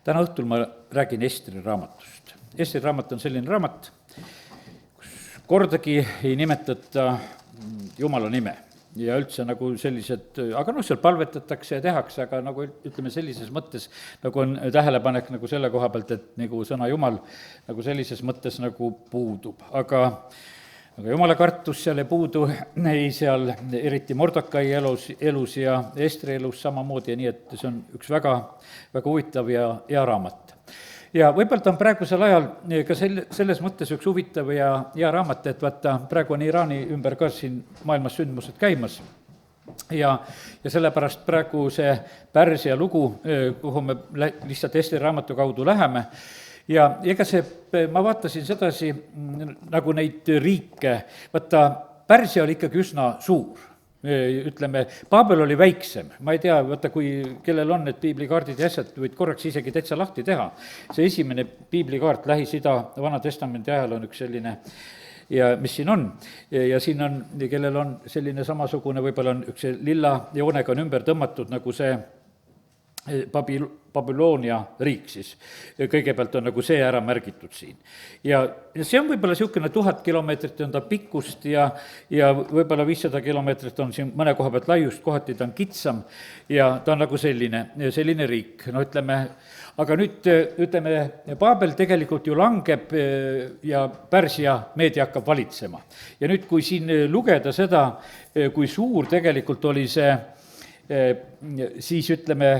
täna õhtul ma räägin Estri raamatust. Estri raamat on selline raamat, kus kordagi ei nimetata Jumala nime ja üldse nagu sellised, aga seal palvetatakse ja tehakse, aga nagu ütleme sellises mõttes, nagu on tähelepanek nagu selle koha pealt, et nagu sõna Jumal nagu sellises mõttes nagu puudub, aga Jumala kartus seal ei puudu, ei seal eriti Mordokai elus ja Estri elus samamoodi ja nii, et see on üks väga huvitav ja hea raamat. Ja võib-olla on praegusel ajal ka selles mõttes üks huvitav ja hea raamat, et vaata, praegu on Iraani ümber ka siin maailmas sündmused käimas ja sellepärast praegu see Pärsia lugu, kuhu me lihtsalt Estri raamatu kaudu läheme, ja ega see, ma vaatasin sedasi nagu neid riike, vaata, Pärsia oli ikkagi üsna suur. Ütleme, Paabel oli väiksem, ma ei tea, vaata, kui kellel on need piiblikaardid ja asjad, võid korraks isegi täitsa lahti teha. See esimene piiblikaart Lähis-Ida Vana Testamendi ajal on üks selline, ja mis siin on, ja siin on, kellel on selline samasugune, võib-olla on üks lilla joonega on ümber tõmmatud nagu see Babyloonia riik siis, kõigepealt on nagu see ära märgitud siin. Ja see on võib-olla niisugune 1000 kilomeetrit on ta pikkust ja võib-olla 500 kilomeetrit on siin mõne koha pealt laiust, kohati ta on kitsam ja ta on nagu selline riik, no ütleme, aga nüüd ütleme, Paabel tegelikult ju langeb ja Pärsia meedia hakkab valitsema. Ja nüüd, kui siin lugeda seda, kui suur tegelikult oli see, siis ütleme,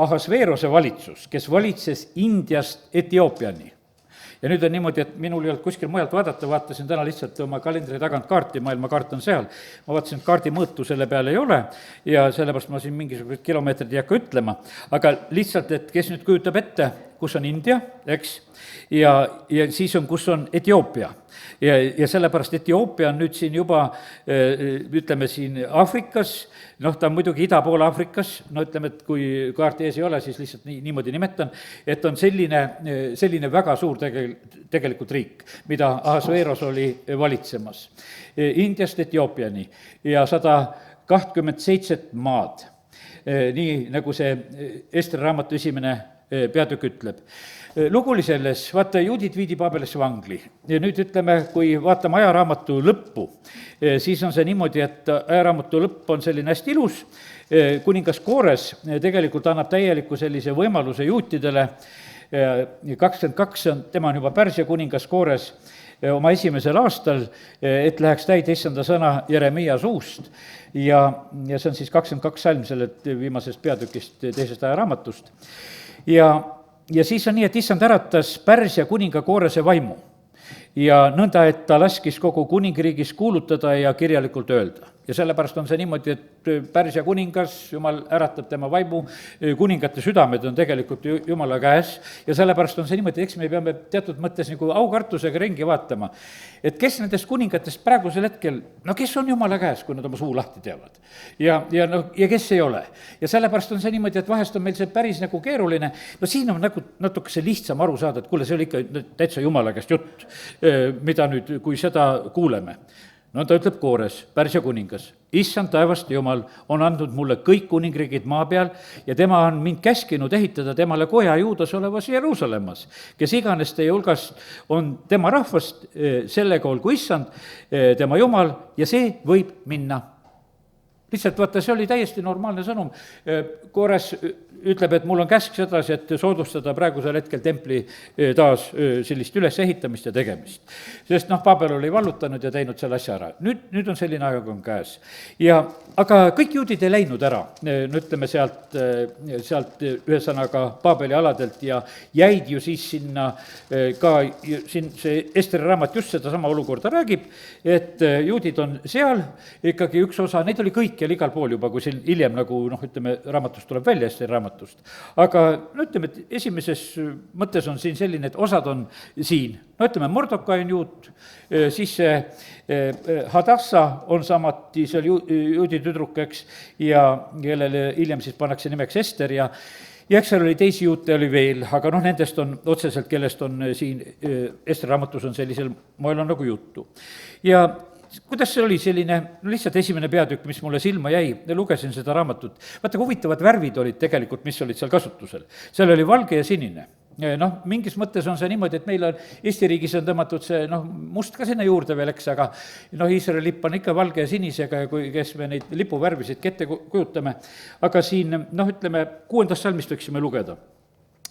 Ahasveerose valitsus, kes valitses Indiast Etioopiani. Ja nüüd on niimoodi, et minul ei olnud kuskil mujalt vaadata, vaatasin täna lihtsalt oma kalendri tagant kaarti, maailmakaart on seal. Ma vaatasin, et kaardi mõõtu selle peale ei ole ja sellepärast ma siin mingisugused kilomeetrid ei hakka ütlema. Aga lihtsalt, et kes nüüd kujutab ette, kus on India, eks, ja siis on, kus on Etioopia. Ja sellepärast Etioopia on nüüd siin juba, ütleme siin Aafrikas, noh, ta on muidugi ida pool Aafrikas, no ütleme, et kui kaarti ees ei ole, siis lihtsalt niimoodi nimetan, et on selline väga suur tegelikult riik, mida Ahasveeros oli valitsemas. Indiast Etioopiani ja 127 maad, nii nagu see Estri raamatu esimene peatükk ütleb. Lugu oli selles, vaata, juudid viidi Paabelisse vangli ja nüüd ütleme, kui vaatame ajaraamatu lõppu, siis on see niimoodi, et ajaraamatu lõpp on selline hästi ilus, kuningas Koores tegelikult annab täieliku sellise võimaluse juutidele, 22 on, tema on juba Pärsia kuningas Koores oma esimesel aastal, et läheks täide issanda sõna Jeremiia suust ja see on siis 22 salm selle viimasest peatükist teisest ajaraamatust ja siis on nii, et issand äratas Pärsia kuninga Koorese vaimu ja nõnda, et ta laskis kogu kuningriigis kuulutada ja kirjalikult öelda. Ja sellepärast on see niimoodi, et Pärsia kuningas, Jumal äratab tema vaimu, kuningate südamed on tegelikult Jumala käes ja sellepärast on see niimoodi, eks me peame teatud mõttes nagu aukartusega ringi vaatama, et kes nendest kuningatest praegusel hetkel, no kes on Jumala käes, kui nad oma suu lahti teavad ja kes ei ole. Ja sellepärast on see niimoodi, et vahest on meil see päris nagu keeruline, no siin on nagu natuke see lihtsam aru saada, et kuule, see oli ikka täitsa Jumala käest jutt, mida nüüd, kui seda kuuleme. No ta ütleb Koores, Pärsia kuningas, issand taevast Jumal on andnud mulle kõik kuningriigid maa peal ja tema on mind käskinud ehitada temale koja Juudas olevas Jeruusalemmas, kes iganes teie hulgast on tema rahvast, sellega olgu issand, tema Jumal ja see võib minna. Lihtsalt vaata, see oli täiesti normaalne sõnum. Koores ütleb, et mul on käsk sedasi, et soodustada praegusel hetkel templi taas sellist ülesehitamist ja tegemist. Sest Paabel oli vallutanud ja teinud selle asja ära. Nüüd on selline aeg on käes. Aga kõik juudid ei läinud ära, ütleme sealt ühesõnaga Paabeli aladelt ja jäid ju siis sinna ka, siin see Estri raamat just seda sama olukorda räägib, et juudid on seal, ikkagi üks osa, neid oli kõik ja igal pool juba, kui siin hiljem nagu ütleme, raamatust tuleb välja Estri raamatust. Aga ütleme, et esimeses mõttes on siin selline, et osad on siin. Ütleme, Mordokai on juut, siis see Hadassa on samati, see oli juudi tüdruk, eks, ja kellele hiljem siis pannakse nimeks Ester ja eks seal oli teisi juute oli veel, aga nendest on otseselt, kellest on siin Estri raamatus on sellisel moel on nagu juttu. Ja kuidas see oli selline, no lihtsalt esimene peatükk, mis mulle silma jäi, lugesin seda raamatut, vaata kui huvitavad värvid olid tegelikult, mis olid seal kasutusel. seal oli valge ja sinine. Noh, mingis mõttes on see niimoodi, et meil on Eesti riigis on tõmmatud see must ka sinna juurde veel, eks, aga Iisraeli lipp on ikka valge ja sinisega ja kui, kes me neid lipuvärvisid ette kujutame, aga siin ütleme, 6. salmist võiksime lugeda.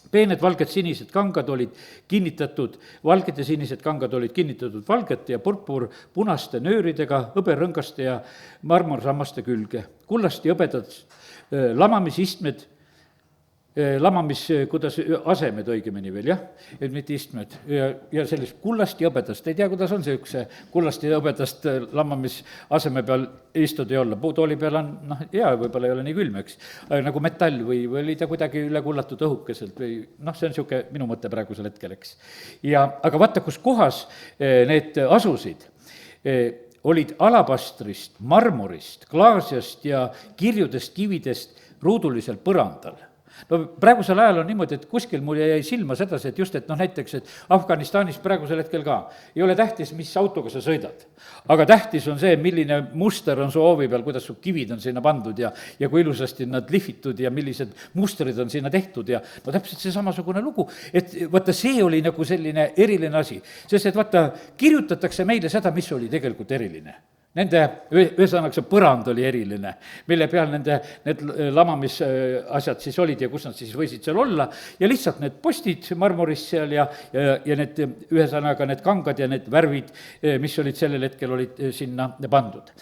Peened valged sinised kangad olid kinnitatud, valged ja sinised kangad olid kinnitatud valgete ja purpur punaste nööridega, hõberõngaste ja marmorsammaste külge. Kullast ja hõbedad lamamisistmed, kuidas asemed õigemini veel, jah, et mitte istmed ja sellist kullast ja hõbedast, ei tea, kuidas on see üks kullast ja hõbedast lamamisaseme peal istuda ja olla, puutooli peal on, hea, võib-olla ei ole nii külm, eks, nagu metall või oli ta kuidagi üle kullatud õhukeselt või see on niisugune minu mõte praegusel hetkel, eks. Aga vaata, kus kohas need asusid, olid alabastrist, marmorist, klaasiast ja kirjudest kividest ruudulisel põrandal. No praegusel ajal on niimoodi, et kuskil mul jäi silma sedasi, et just, et näiteks, et Afganistanis praegusel hetkel ka ei ole tähtis, mis autoga sa sõidad. Aga tähtis on see, milline muster on su hoovi peal, kuidas su kivid on sinna pandud ja kui ilusasti nad lihvitud ja millised mustrid on sinna tehtud ja täpselt see samasugune lugu, et vaata, see oli nagu selline eriline asi, sest et vaata, kirjutatakse meile seda, mis oli tegelikult eriline. Nende, ühesõnaga see põrand oli eriline, mille peal need lamamisasjad siis olid ja kus nad siis võisid seal olla ja lihtsalt need postid marmorist seal ja need, ühesõnaga need kangad ja need värvid, mis olid sellel hetkel, olid sinna pandud.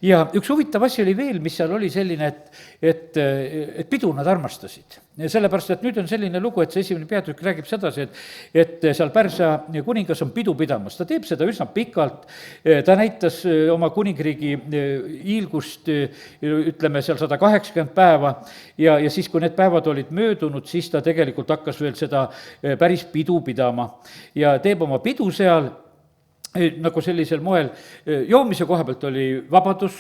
Ja üks huvitav asi oli veel, mis seal oli selline, et pidu nad armastasid. Sellepärast, et nüüd on selline lugu, et see esimene peatükk räägib sedasi, et seal Pärsia kuningas on pidu pidamas, ta teeb seda üsna pikalt, ta näitas oma kuningriigi hiilgust, ütleme seal 180 päeva ja siis, kui need päevad olid möödunud, siis ta tegelikult hakkas veel seda päris pidu pidama ja teeb oma pidu seal, nagu sellisel moel, joomise koha pealt oli vabadus,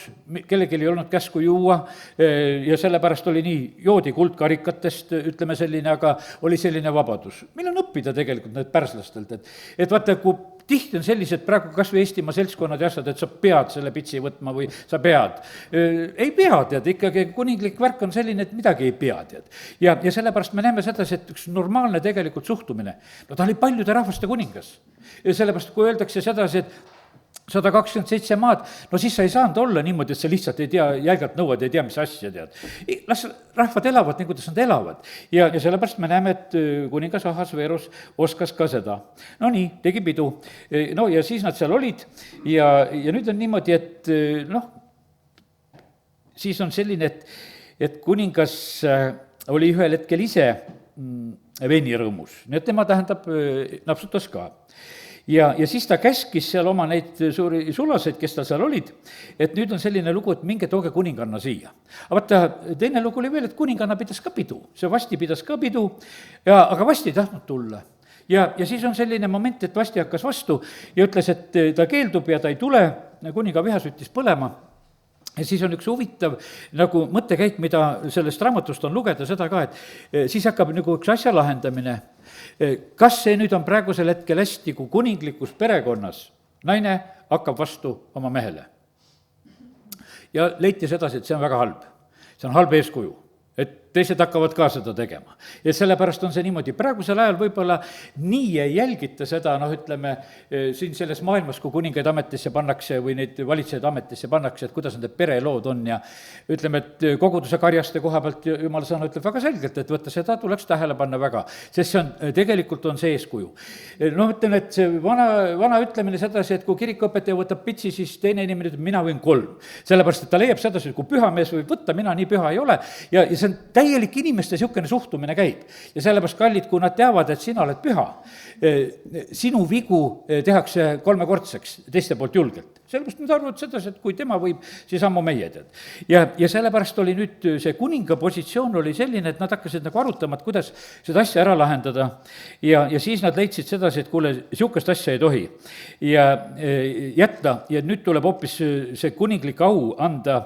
kellelgi ei olnud käsku juua ja sellepärast oli nii, joodi kuldkarikatest, ütleme selline, aga oli selline vabadus. Meil on õppida tegelikult need pärslastelt, et vaata, kui tihti on sellised praegu kas või Eestimaa seltskonnad ja asjad, et sa pead selle pitsi võtma või sa pead. Ei pea, tead, ikkagi kuninglik värk on selline, et midagi ei pea, tead. Ja sellepärast me näeme sedasi, et üks normaalne tegelikult suhtumine, ta oli paljude rahvaste kuningas. Ja sellepärast, kui öeldakse sedasi, et 127 maad, no siis sa ei saanud olla niimoodi, et sa lihtsalt ei tea, jäigalt nõuad, ei tea, mis asja tead. Las rahvad elavad nii, kuidas nad elavad. Ja sellepärast me näeme, et kuningas Ahasveerus oskas ka seda. No nii, tegi pidu. No ja siis nad seal olid ja nüüd on niimoodi, et siis on selline, et kuningas oli ühel hetkel ise veinirõõmus. Nii et tema tähendab, napsutas ka. Ja siis ta käskis seal oma neid suuri sulaseid, kes tal seal olid, et nüüd on selline lugu, et minge tooge kuninganna siia. Aga vaata, teine lugu oli veel, et kuninganna pidas ka pidu, see Vasti pidas ka pidu, aga Vasti ei tahtnud tulla. Ja siis on selline moment, et Vasti hakkas vastu ja ütles, et ta keeldub ja ta ei tule, kuninga viha süttis põlema. Ja siis on üks huvitav nagu mõttekäik, mida sellest raamatust on lugeda seda ka, et siis hakkab nagu üks asja lahendamine. Kas see nüüd on praegusel hetkel hästi, kui kuninglikus perekonnas naine hakkab vastu oma mehele? Ja leiti sedasi, et see on väga halb. See on halb eeskuju, et teised hakkavad ka seda tegema. Ja sellepärast on see niimoodi, praegusel ajal võib-olla nii ei jälgita seda, ütleme, siin selles maailmas, kui kuningaid ametisse pannakse või neid valitsejaid ametisse pannakse, et kuidas nende perelood on ja ütleme, et koguduse karjaste koha pealt Jumala sõna ütleb väga selgelt, et võtta seda tuleks tähele panna väga, sest see on, tegelikult on see eeskuju. Ütlen, et see vana ütlemine sedasi, et kui kirikuõpetaja võtab pitsi, siis teine inimene ütleb, mina võin 3. Sellepärast, et ta leiab sedasi, et kui püha mees võib võtta, mina nii püha ei ole ja see on täielik inimeste niisugune suhtumine käib. Ja sellepärast, kallid, kui nad teavad, et sina oled püha, sinu vigu tehakse 3-kordseks teiste poolt julgelt. Sellepärast nad arvavad sedasi, et kui tema võib, siis ammu meie tead. Ja sellepärast oli nüüd see kuninga positsioon oli selline, et nad hakkasid nagu arutama, et kuidas seda asja ära lahendada. Ja siis nad leidsid sedasi, et kuule, niisugust asja ei tohi ja jätta ja nüüd tuleb hoopis see kuninglik au anda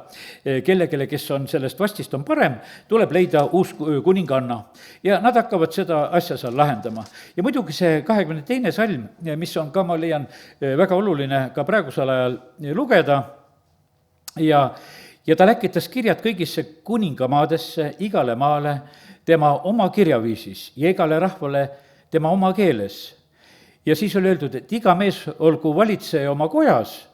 kellegele, kes on sellest Vastist on parem, tuleb leida uus kuninganna. Ja nad hakkavad seda asja seal lahendama. Ja muidugi see 22. salm, mis on ka, ma leian, väga oluline ka praegusel ajal, seal lugeda ja ta läkitas kirjad kõigisse kuningamaadesse, igale maale tema oma kirjaviisis ja igale rahvale tema oma keeles. Ja siis oli öeldud, et iga mees olgu valitseja oma kojas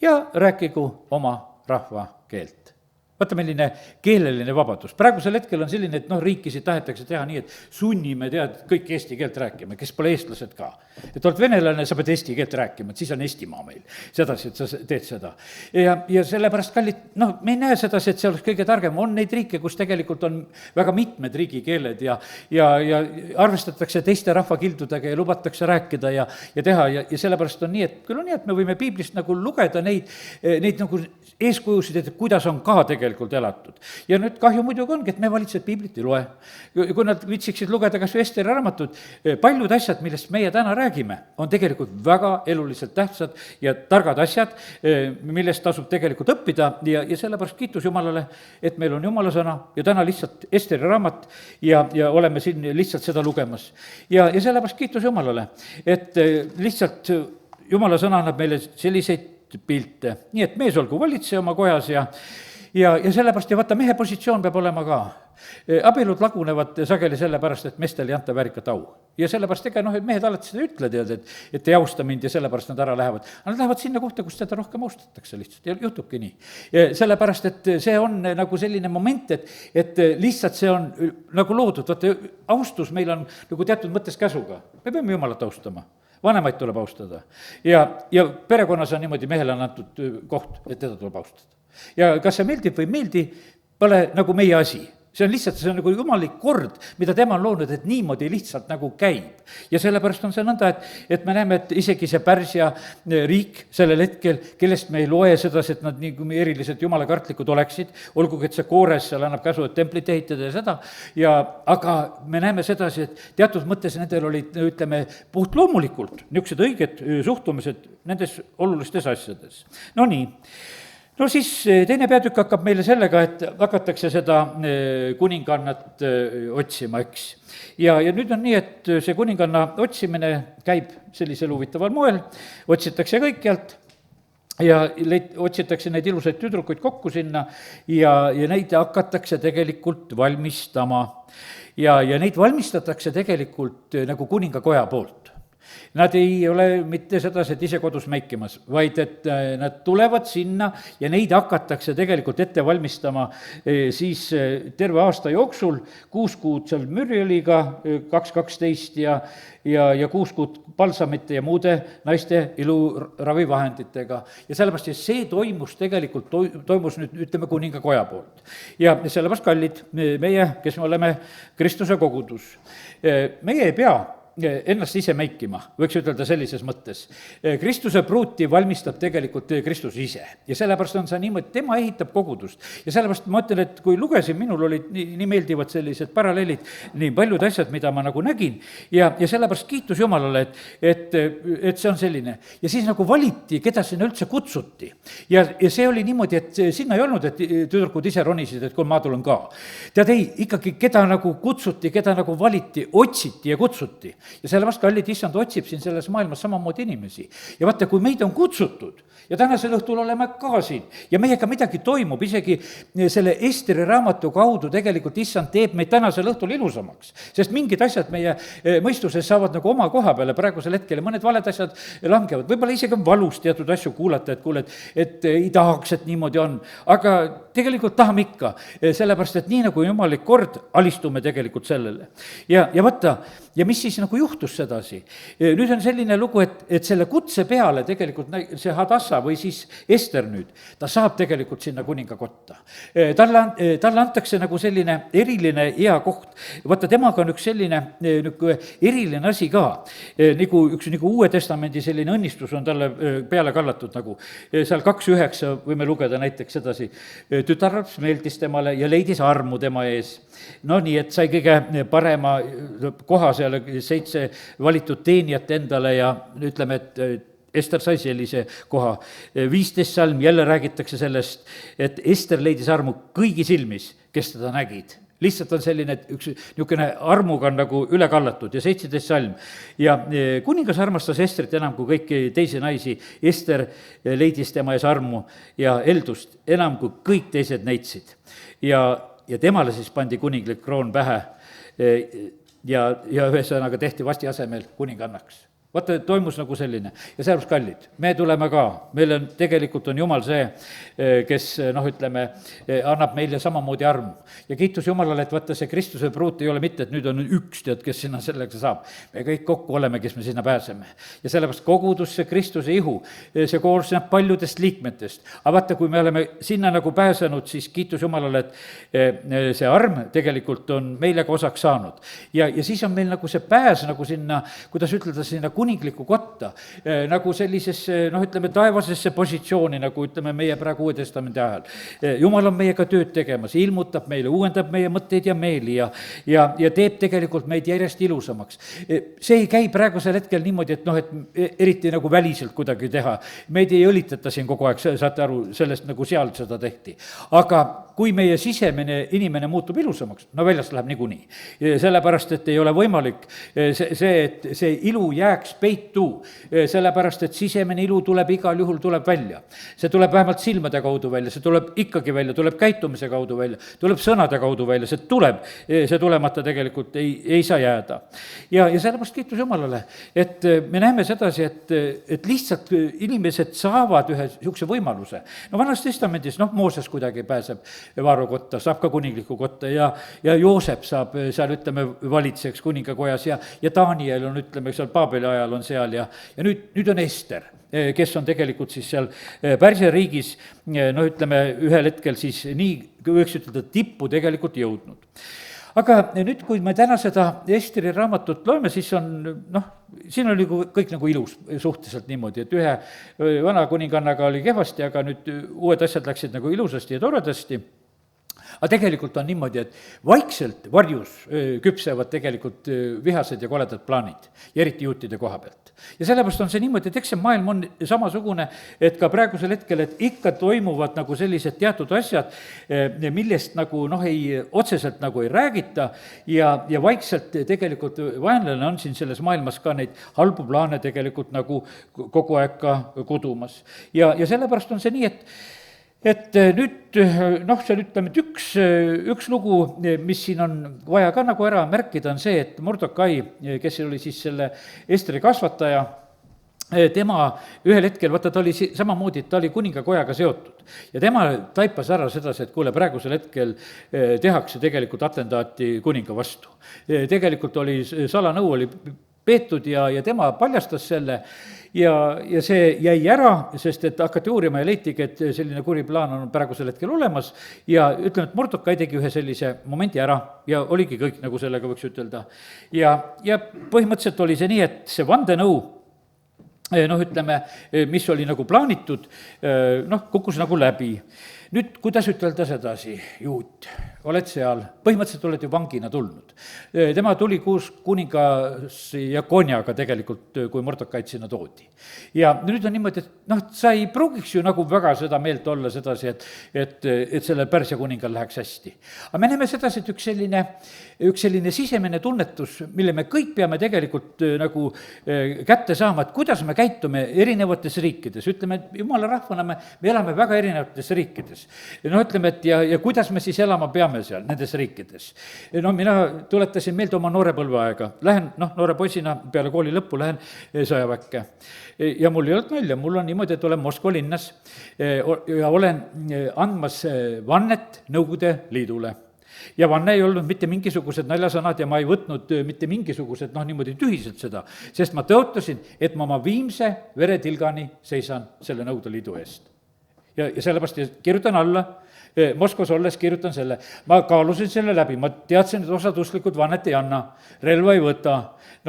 ja rääkigu oma rahva keelt. Vaata, milline keeleline vabadus. Praegusel hetkel on selline, et riikisid tahetakse teha nii, et sunnime, kõik eesti keelt rääkima, kes pole eestlased ka. Et oled venelane, sa pead eesti keelt rääkima, et siis on Eestimaa meil. Sedasi, et sa teed seda. Ja sellepärast, kallid, me ei näe sedasi, et see oleks kõige targem. On neid riike, kus tegelikult on väga mitmed riigikeeled ja arvestatakse teiste rahvakildudega ja lubatakse rääkida ja teha ja sellepärast on nii, et küll on nii, et me võime piiblist nagu lugeda neid nagu eeskujusid, et kuidas on ka tegelikult elatud. Ja nüüd kahju muidugi ongi, et me valitsejad piiblit ei loe. Kui nad vitsiksid lugeda kas või Esteri raamatut, paljud asjad, millest meie täna räägime, on tegelikult väga eluliselt tähtsad ja targad asjad, millest tasub tegelikult õppida ja sellepärast kiitus Jumalale, et meil on Jumala sõna ja täna lihtsalt Esteri raamat ja oleme siin lihtsalt seda lugemas. Ja sellepärast kiitus Jumalale, et lihtsalt Jumala sõna annab meile selliseid pilte. Nii et mees olgu valitseja oma kojas ja sellepärast ja vaata, mehe positsioon peab olema ka. Abielud lagunevad sageli sellepärast, et meestel ei anta väärikat au. Ja sellepärast et mehed alati seda ütle, et ei austa mind ja sellepärast nad ära lähevad. Nad lähevad sinna kohta, kus teda rohkem austatakse lihtsalt ja juhtubki nii. Sellepärast, et see on nagu selline moment, et lihtsalt see on nagu loodud. Vaata, austus meil on nagu teatud mõttes käsuga. Me peame Jumalat austama. Vanemaid tuleb austada. Ja perekonnas on niimoodi, mehele on antud koht, et teda tuleb austada. Ja kas see meeldib või meeldi, pole nagu meie asi. See on nagu jumalik kord, mida tema on loonud, et niimoodi lihtsalt nagu käib. Ja sellepärast on see nõnda, et me näeme, et isegi see Pärsia riik sellel hetkel, kellest me ei loe sedasi, et nad nii eriliselt jumalakartlikud oleksid, olgugi, et see Koores seal annab käsu, et templit ehitada ja seda, aga me näeme sedasi, et teatud mõttes nendel olid, ütleme, puht loomulikult niisugused õiged suhtumised nendes olulistes asjades. No nii. No siis teine peatükk hakkab meile sellega, et hakatakse seda kuningannat otsima, eks. Ja nüüd on nii, et see kuninganna otsimine käib sellisel huvitaval moel, otsitakse kõikjalt ja otsitakse neid ilusaid tüdrukuid kokku sinna ja neid hakatakse tegelikult valmistama. Ja neid valmistatakse tegelikult nagu kuningakoja poolt. Nad ei ole mitte sedasi, et ise kodus meikimas, vaid et nad tulevad sinna ja neid hakatakse tegelikult ette valmistama siis terve aasta jooksul, 6 kuud seal mürjõliga, 2-12 ja 6 kuud palsamite ja muude naiste iluravivahenditega. Ja sellepärast see toimus nüüd, ütleme, kuningakoja poolt. Ja sellepärast, kallid, meie, kes me oleme Kristuse kogudus, meie ei pea ennast ise meikima, võiks ütelda sellises mõttes. Kristuse pruuti valmistab tegelikult Kristus ise ja sellepärast on see niimoodi, tema ehitab kogudust. Ja sellepärast ma ütlen, et kui lugesin, minul olid nii meeldivad sellised paralleelid, nii paljud asjad, mida ma nagu nägin ja sellepärast kiitus Jumalale, et see on selline. Ja siis nagu valiti, keda sinna üldse kutsuti. Ja see oli niimoodi, et sinna ei olnud, et tüdrukud ise ronisid, et kui ma tulen ka. Tead ei, ikkagi keda nagu kutsuti, keda nagu valiti, otsiti ja kutsuti. Ja sellepärast, kallid, issand otsib siin selles maailmas samamoodi inimesi. Ja vaata, kui meid on kutsutud ja tänasel õhtul oleme ka siin ja meiega midagi toimub, isegi selle Esteri raamatu kaudu tegelikult issand teeb meid tänasel õhtul ilusamaks. Sest mingid asjad meie mõistuses saavad nagu oma koha peale praegusel hetkel ja mõned valed asjad langevad. Võib-olla isegi on valus teatud asju kuulata, et kuule, et ei tahaks, et niimoodi on. Aga tegelikult tahame ikka, sellepärast, et nii nagu jumalik kord, alistume tegelikult sellele. Ja vaata, ja mis siis nagu juhtus sedasi? Nüüd on selline lugu, et selle kutse peale tegelikult see Hadassa või siis Ester nüüd, ta saab tegelikult sinna kuningakotta. Talle antakse nagu selline eriline hea koht. Vaata, temaga on üks selline eriline asi ka. Üks Uue Testamendi selline õnnistus on talle peale kallatud nagu. Seal 2.9 võime lugeda näiteks sedasi. Tütarlaps meeldis temale ja leidis armu tema ees. No nii, et sai kõige parema koha seal 7 valitud teenijat endale ja ütleme, et Ester sai sellise koha. 15 salm, jälle räägitakse sellest, et Ester leidis armu kõigi silmis, kes teda nägid. lihtsalt on selline, et üks niisugune armuga on nagu üle kallatud ja 17 salm. ja kuningas armastas Estrit enam kui kõiki teisi naisi, Ester leidis tema ees armu ja eldust enam kui kõik teised neitsid. ja temale siis pandi kuninglik kroon pähe ja ühesõnaga tehti vasti asemel kuningannaks. vaata, toimus nagu selline ja seepärast kallid, me tuleme ka, meil on, tegelikult on Jumal see, kes ütleme, annab meile samamoodi armu. ja kiitus Jumalale, et vaata, see Kristuse pruut ei ole mitte, et nüüd on üks, tead, kes sinna sellega saab. me kõik kokku oleme, kes me sinna pääseme. ja sellepärast kogudus, see Kristuse ihu, see koosneb paljudest liikmetest. aga vaata, kui me oleme sinna nagu pääsenud, siis kiitus Jumalale, et see arm tegelikult on meile ka osaks saanud. ja siis on meil nagu see pääs nagu sinna, kuidas ütelda, sinna kuninglikku kotta, nagu sellisesse, ütleme, taevasesse positsiooni, nagu ütleme, meie praegu Uue Testamendi ajal. Jumal on meiega tööd tegemas, ilmutab meile, uuendab meie mõtteid ja meeli ja teeb tegelikult meid järjest ilusamaks. See ei käi praegusel hetkel niimoodi, et eriti nagu väliselt kuidagi teha. meid ei õlitata siin kogu aeg, saate aru, sellest nagu seal seda tehti. aga kui meie sisemine inimene muutub ilusamaks, no väljast läheb niikuinii. Sellepärast, et ei ole võimalik et see ilu jääks peitu, sellepärast, et sisemine ilu tuleb igal juhul, tuleb välja. See tuleb vähemalt silmade kaudu välja, see tuleb ikkagi välja, tuleb käitumise kaudu välja, tuleb sõnade kaudu välja, see tuleb, see tulemata tegelikult ei saa jääda. ja sellepärast kiitus Jumalale, et me näeme sedasi, et lihtsalt inimesed saavad ühe niisuguse võimaluse. no Vanas Testamendis, Mooses kuidagi pääseb Vaaro kotta, saab ka kuningliku kotta ja Joosep saab seal, ütleme, valitsejaks kuningakojas ja Daniel on, ütleme, seal Paabeli ajal on seal ja nüüd on Ester, kes on tegelikult siis seal Pärsia riigis, ütleme, ühel hetkel siis nii, võiks ütelda, tippu tegelikult jõudnud. aga nüüd, kui me täna seda Esteri raamatut loeme, siis on, siin oli kõik nagu ilus suhteliselt niimoodi, et ühe vana kuningannaga oli kehvasti, aga nüüd uued asjad läksid nagu ilusasti ja toredasti. aga tegelikult on niimoodi, et vaikselt varjus küpsevad tegelikult vihased ja koledad plaanid, ja eriti juutide koha pealt. ja sellepärast on see niimoodi, et eks see maailm on samasugune, et ka praegusel hetkel, et ikka toimuvad nagu sellised teatud asjad, millest nagu otseselt nagu ei räägita ja vaikselt tegelikult vaenlane on siin selles maailmas ka neid halbu plaane tegelikult nagu kogu aeg ka kudumas. ja sellepärast on see nii, et nüüd seal ütleme, et üks lugu, mis siin on vaja ka nagu ära märkida, on see, et Mordokai, kes oli siis selle Esteri kasvataja, tema ühel hetkel, vaata, ta oli samamoodi, et ta oli kuningakojaga seotud. ja tema taipas ära sedasi, et kuule, praegusel hetkel tehakse tegelikult atentaati kuninga vastu. tegelikult oli salanõu oli peetud ja tema paljastas selle ja see jäi ära, sest et hakati uurima ja leitigi, et selline kuri plaan on praegusel hetkel olemas ja ütleme, et Mordokai tegi ühe sellise momendi ära ja oligi kõik nagu sellega, võiks ütelda. ja põhimõtteliselt oli see nii, et see vandenõu, ütleme, mis oli nagu plaanitud, kukkus nagu läbi. nüüd, kuidas ütelda sedasi, juut, oled seal, põhimõtteliselt oled ju vangina tulnud. tema tuli koos kuningas Jekonjaga tegelikult, kui Mordokaid sinna toodi. ja nüüd on niimoodi, et sa ei pruugiks ju nagu väga seda meelt olla sedasi, et sellel Pärsia kuningal läheks hästi. aga me näeme sedasi, et üks selline sisemine tunnetus, mille me kõik peame tegelikult nagu kätte saama, et kuidas me käitume erinevates riikides, ütleme, et jumala rahvana me elame väga erinevates riikides. ütleme, et ja kuidas me siis elama peame seal nendes riikides. Mina tuletasin meelde oma noorepõlveaega, lähen, noore poisina peale kooli lõppu lähen sõjaväkke. ja mul ei olnud nalja, mul on niimoodi, et olen Moskva linnas ja olen andmas vannet Nõukogude Liidule. ja vanne ei olnud mitte mingisugused naljasõnad ja ma ei võtnud mitte mingisugused niimoodi tühiselt seda, sest ma tõotasin, et ma oma viimse veretilgani seisan selle Nõukogude Liidu eest. ja sellepärast kirjutan alla, Moskvas olles kirjutan selle, ma kaalusin selle läbi, ma teadsin, et osaduslikud vannet ei anna, relva ei võta,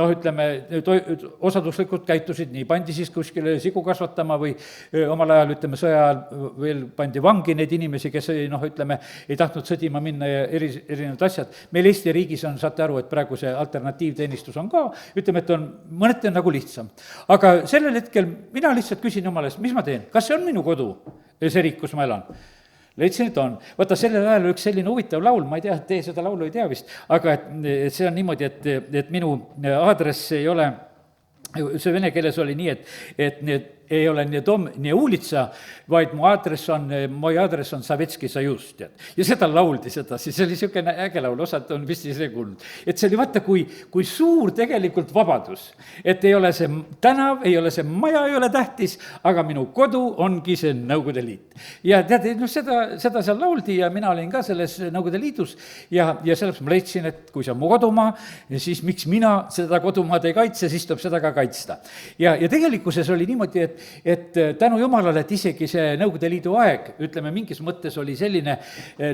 ütleme, osaduslikud käitusid nii, pandi siis kuskile sigu kasvatama või omal ajal, ütleme, sõja ajal veel pandi vangi neid inimesi, kes ütleme, ei tahtnud sõdima minna ja erinevad asjad. meil Eesti riigis on, saate aru, et praegu see alternatiivteenistus on ka, ütleme, et on, mõneti on nagu lihtsam. aga sellel hetkel mina lihtsalt küsin Jumala eest, mis ma teen, kas see on minu kodu, see riik, kus ma elan? leidsin, et on. vaata, sellel ajal üks selline huvitav laul, ma ei tea, teie seda laulu ei tea vist, aga et see on niimoodi, et minu aadress ei ole, see vene keeles oli nii, et need ei ole nii dom, nii uulitsa, vaid mu aadress on, moj aadress on Sovetski Sojus, tead. Ja seda lauldi sedasi, see oli niisugune äge laul, osad on vist ise kuulnud. Et see oli vaata, kui suur tegelikult vabadus, et ei ole see tänav, ei ole see maja, ei ole tähtis, aga minu kodu ongi see Nõukogude Liit. Ja tead, no seda seal lauldi ja mina olin ka selles Nõukogude Liidus ja sellepärast ma leidsin, et kui see on mu kodumaa, siis miks mina seda kodumaad ei kaitse, siis tuleb seda ka kaitsta. Ja tegelikkuses oli niimoodi, et tänu Jumalale, et isegi see Nõukogude Liidu aeg, ütleme, mingis mõttes oli selline,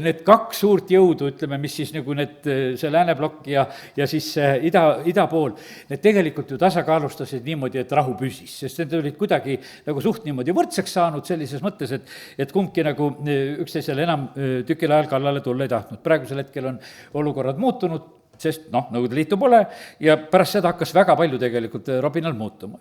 need kaks suurt jõudu, ütleme, mis siis nagu see lääneblokk ja siis ida pool, need tegelikult ju tasakaalustasid niimoodi, et rahu püsis, sest need olid kuidagi nagu suht niimoodi võrdseks saanud sellises mõttes, et kumbki nagu üksteisele enam tükil ajal kallale tulla ei tahtnud. Praegusel hetkel on olukorrad muutunud, sest Nõukogude Liitu pole ja pärast seda hakkas väga palju tegelikult robinal muutuma.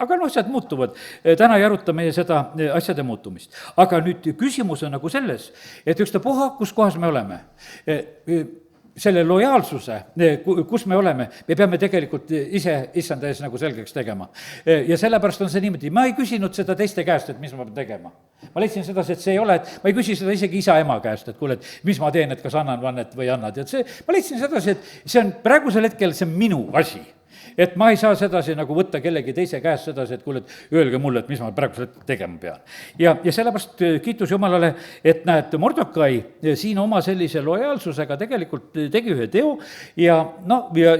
Aga asjad muutuvad, täna ei aruta meie seda asjade muutumist. Aga nüüd küsimus on nagu selles, et ükstapuha, kus kohas me oleme, selle lojaalsuse, kus me oleme, me peame tegelikult ise issanda ees nagu selgeks tegema. Ja sellepärast on see niimoodi, ma ei küsinud seda teiste käest, et mis ma pean tegema. Ma leidsin sedasi, et see ei ole, et ma ei küsi seda isegi isa-ema käest, et kuule, et mis ma teen, et kas annan vannet või annad. Et ma leidsin sedasi, et see on praegusel hetkel, see on minu asi. Et ma ei saa sedasi nagu võtta kellegi teise käest sedasi, et kuule, et öelge mulle, et mis ma praegusel hetkel tegema pean. Ja sellepärast kiitus Jumalale, et näed, Mordokai siin oma sellise lojaalsusega tegelikult tegi ühe teo ja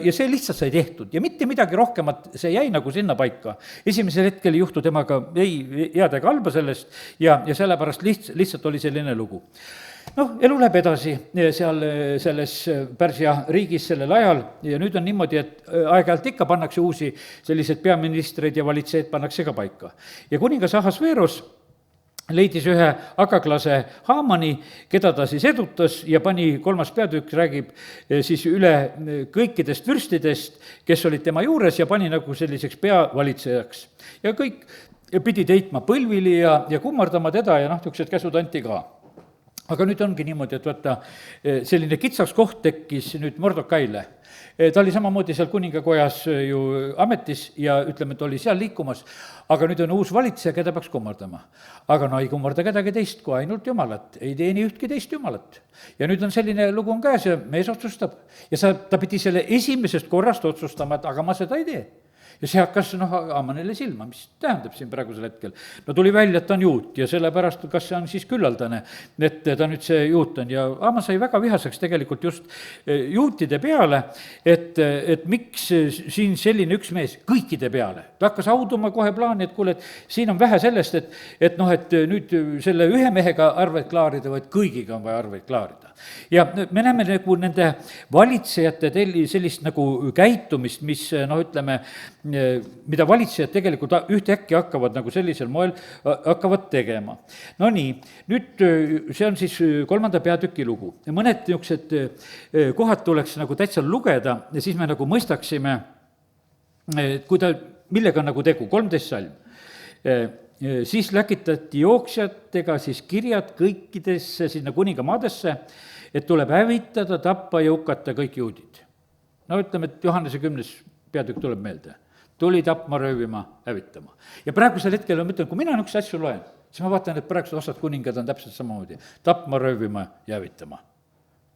see lihtsalt sai tehtud ja mitte midagi rohkemat, see jäi nagu sinna paika. Esimesel hetkel ei juhtu temaga ei head ega halba sellest ja sellepärast lihtsalt oli selline lugu. Elu läheb edasi seal selles Pärsia riigis sellel ajal ja nüüd on niimoodi, et aeg-ajalt ikka pannakse uusi selliseid peaministreid ja valitsejaid pannakse ka paika. Ja kuningas Ahasveeros leidis ühe akaklase Haamani, keda ta siis edutas ja pani 3. peatükk, räägib siis üle kõikidest vürstidest, kes olid tema juures ja pani nagu selliseks peavalitsejaks. Ja kõik pidid heitma põlvili ja kummardama teda ja niisugused käsud anti ka. Aga nüüd ongi niimoodi, et vaata, selline kitsaks koht tekkis nüüd Mordokaile. Ta oli samamoodi seal kuningakojas ju ametis ja ütleme, et oli seal liikumas, aga nüüd on uus valitseja, keda peaks kummardama. Aga ei kummarda kedagi teist kui ainult Jumalat, ei teeni ühtki teist Jumalat. Ja nüüd on selline lugu on käes ja mees otsustab. Ja ta pidi selle esimesest korrast otsustama, et aga ma seda ei tee. Ja see hakkas Haamanile silma, mis tähendab siin praegusel hetkel. Tuli välja, et ta on juut ja sellepärast, kas see on siis küllaldane, et ta nüüd see juut on. Ja Haaman sai väga vihaseks tegelikult just juutide peale, et miks siin selline üks mees kõikide peale. Ta hakkas auduma kohe plaani, et kuule, et siin on vähe sellest, et nüüd selle ühe mehega arveid klaarida, vaid kõigiga on vaja arveid klaarida. Ja me näeme nagu nende valitsejate sellist nagu käitumist, mis ütleme, mida valitsejad tegelikult ühtäkki hakkavad nagu sellisel moel hakkavad tegema. Nii, nüüd see on siis 3. peatüki lugu. Mõned niisugused kohad tuleks nagu täitsa lugeda ja siis me nagu mõistaksime, millega on nagu tegu. 13 salm. Siis läkitati jooksjatega siis kirjad kõikidesse sinna kuningamaadesse, et tuleb hävitada, tappa ja hukata kõik juudid. Ütleme, et Johannese 10. peatükk tuleb meelde. Tuli tapma, röövima, hävitama. Ja praegusel hetkel ma mõtlen, kui mina niisuguse asju loen, siis ma vaatan, et praegused osad kuningad on täpselt samamoodi. Tapma, röövima ja hävitama.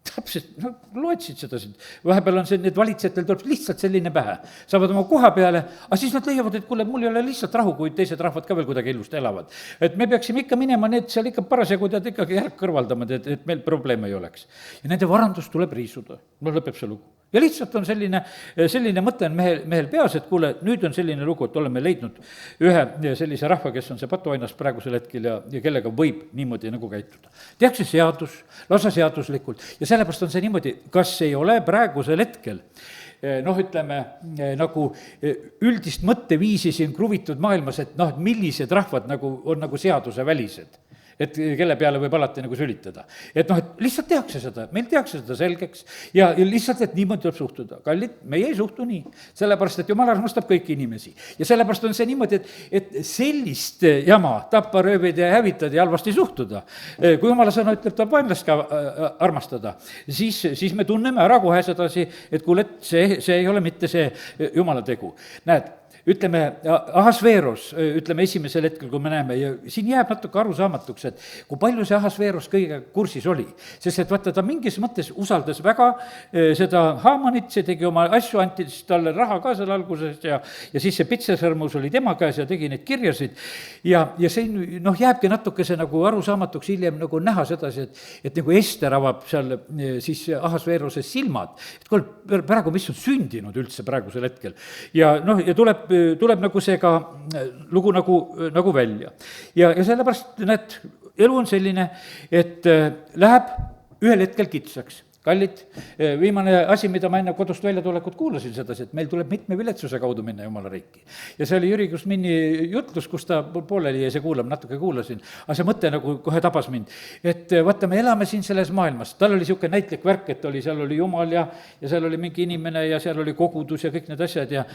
Täpselt, loetsid seda siin. Vahepeal on need valitsejatel tuleb lihtsalt selline pähe. Saavad oma koha peale, aga siis nad leiavad, et kuule, mul ei ole lihtsalt rahu, kui teised rahvad ka veel kuidagi ilust elavad. Et me peaksime ikka minema need seal ikka parasjagu tead ikkagi järg kõrvaldama, et meil probleeme ei oleks. Ja nende varandus tuleb riisuda. Lõpeb see lugu. Ja lihtsalt on selline mõte on mehel peas, et kuule, nüüd on selline lugu, et oleme leidnud ühe sellise rahva, kes on see patuainas praegusel hetkel ja kellega võib niimoodi nagu käituda. Tehakse seadus, lausa seaduslikult ja sellepärast on see niimoodi, kas ei ole praegusel hetkel ütleme, nagu üldist mõtteviisi siin kruvitud maailmas, et millised rahvad nagu on nagu seaduse välised. et kelle peale võib alati nagu sülitada. et noh, et lihtsalt tehakse seda, meil tehakse seda selgeks ja lihtsalt, et niimoodi tuleb suhtuda. kallid, meie ei suhtu nii, sellepärast et jumal armastab kõiki inimesi. ja sellepärast on see niimoodi, et sellist jama tappa, röövida ja hävitada ja halvasti suhtuda. kui jumala sõna ütleb, tuleb vaenlast ka armastada, siis me tunneme ära kohe sedasi, et kuule, et see ei ole mitte see jumala tegu. näed, ütleme, Ahasveeros, ütleme esimesel hetkel, kui me näeme, ja siin jääb natuke arusaamatuks, et kui palju see Ahasveeros kõigega kursis oli. sest et vaata, ta mingis mõttes usaldas väga seda Haamanit, see tegi oma asju, anti talle raha ka seal alguses ja siis see pitsesõrmus oli tema käes ja tegi neid kirjasid. ja see noh, jääbki natukese nagu arusaamatuks hiljem nagu näha sedasi, et nagu Ester avab seal siis Ahasveeroses silmad, et kuule, praegu mis on sündinud üldse praegusel hetkel. ja noh, ja tuleb nagu see ka lugu nagu välja. ja sellepärast, näed, elu on selline, et läheb ühel hetkel kitsaks. kallid, viimane asi, mida ma enne kodust väljatulekut kuulasin sedasi, et meil tuleb mitme viletsuse kaudu minna jumala riiki. ja see oli Jüri Kusmini jutlus, kus ta pooleli jäi see kuulama, natuke kuulasin, aga see mõte nagu kohe tabas mind. et vaata, me elame siin selles maailmas, tal oli niisugune näitlik värk, et seal oli Jumal ja seal oli mingi inimene ja seal oli kogudus ja kõik need asjad ja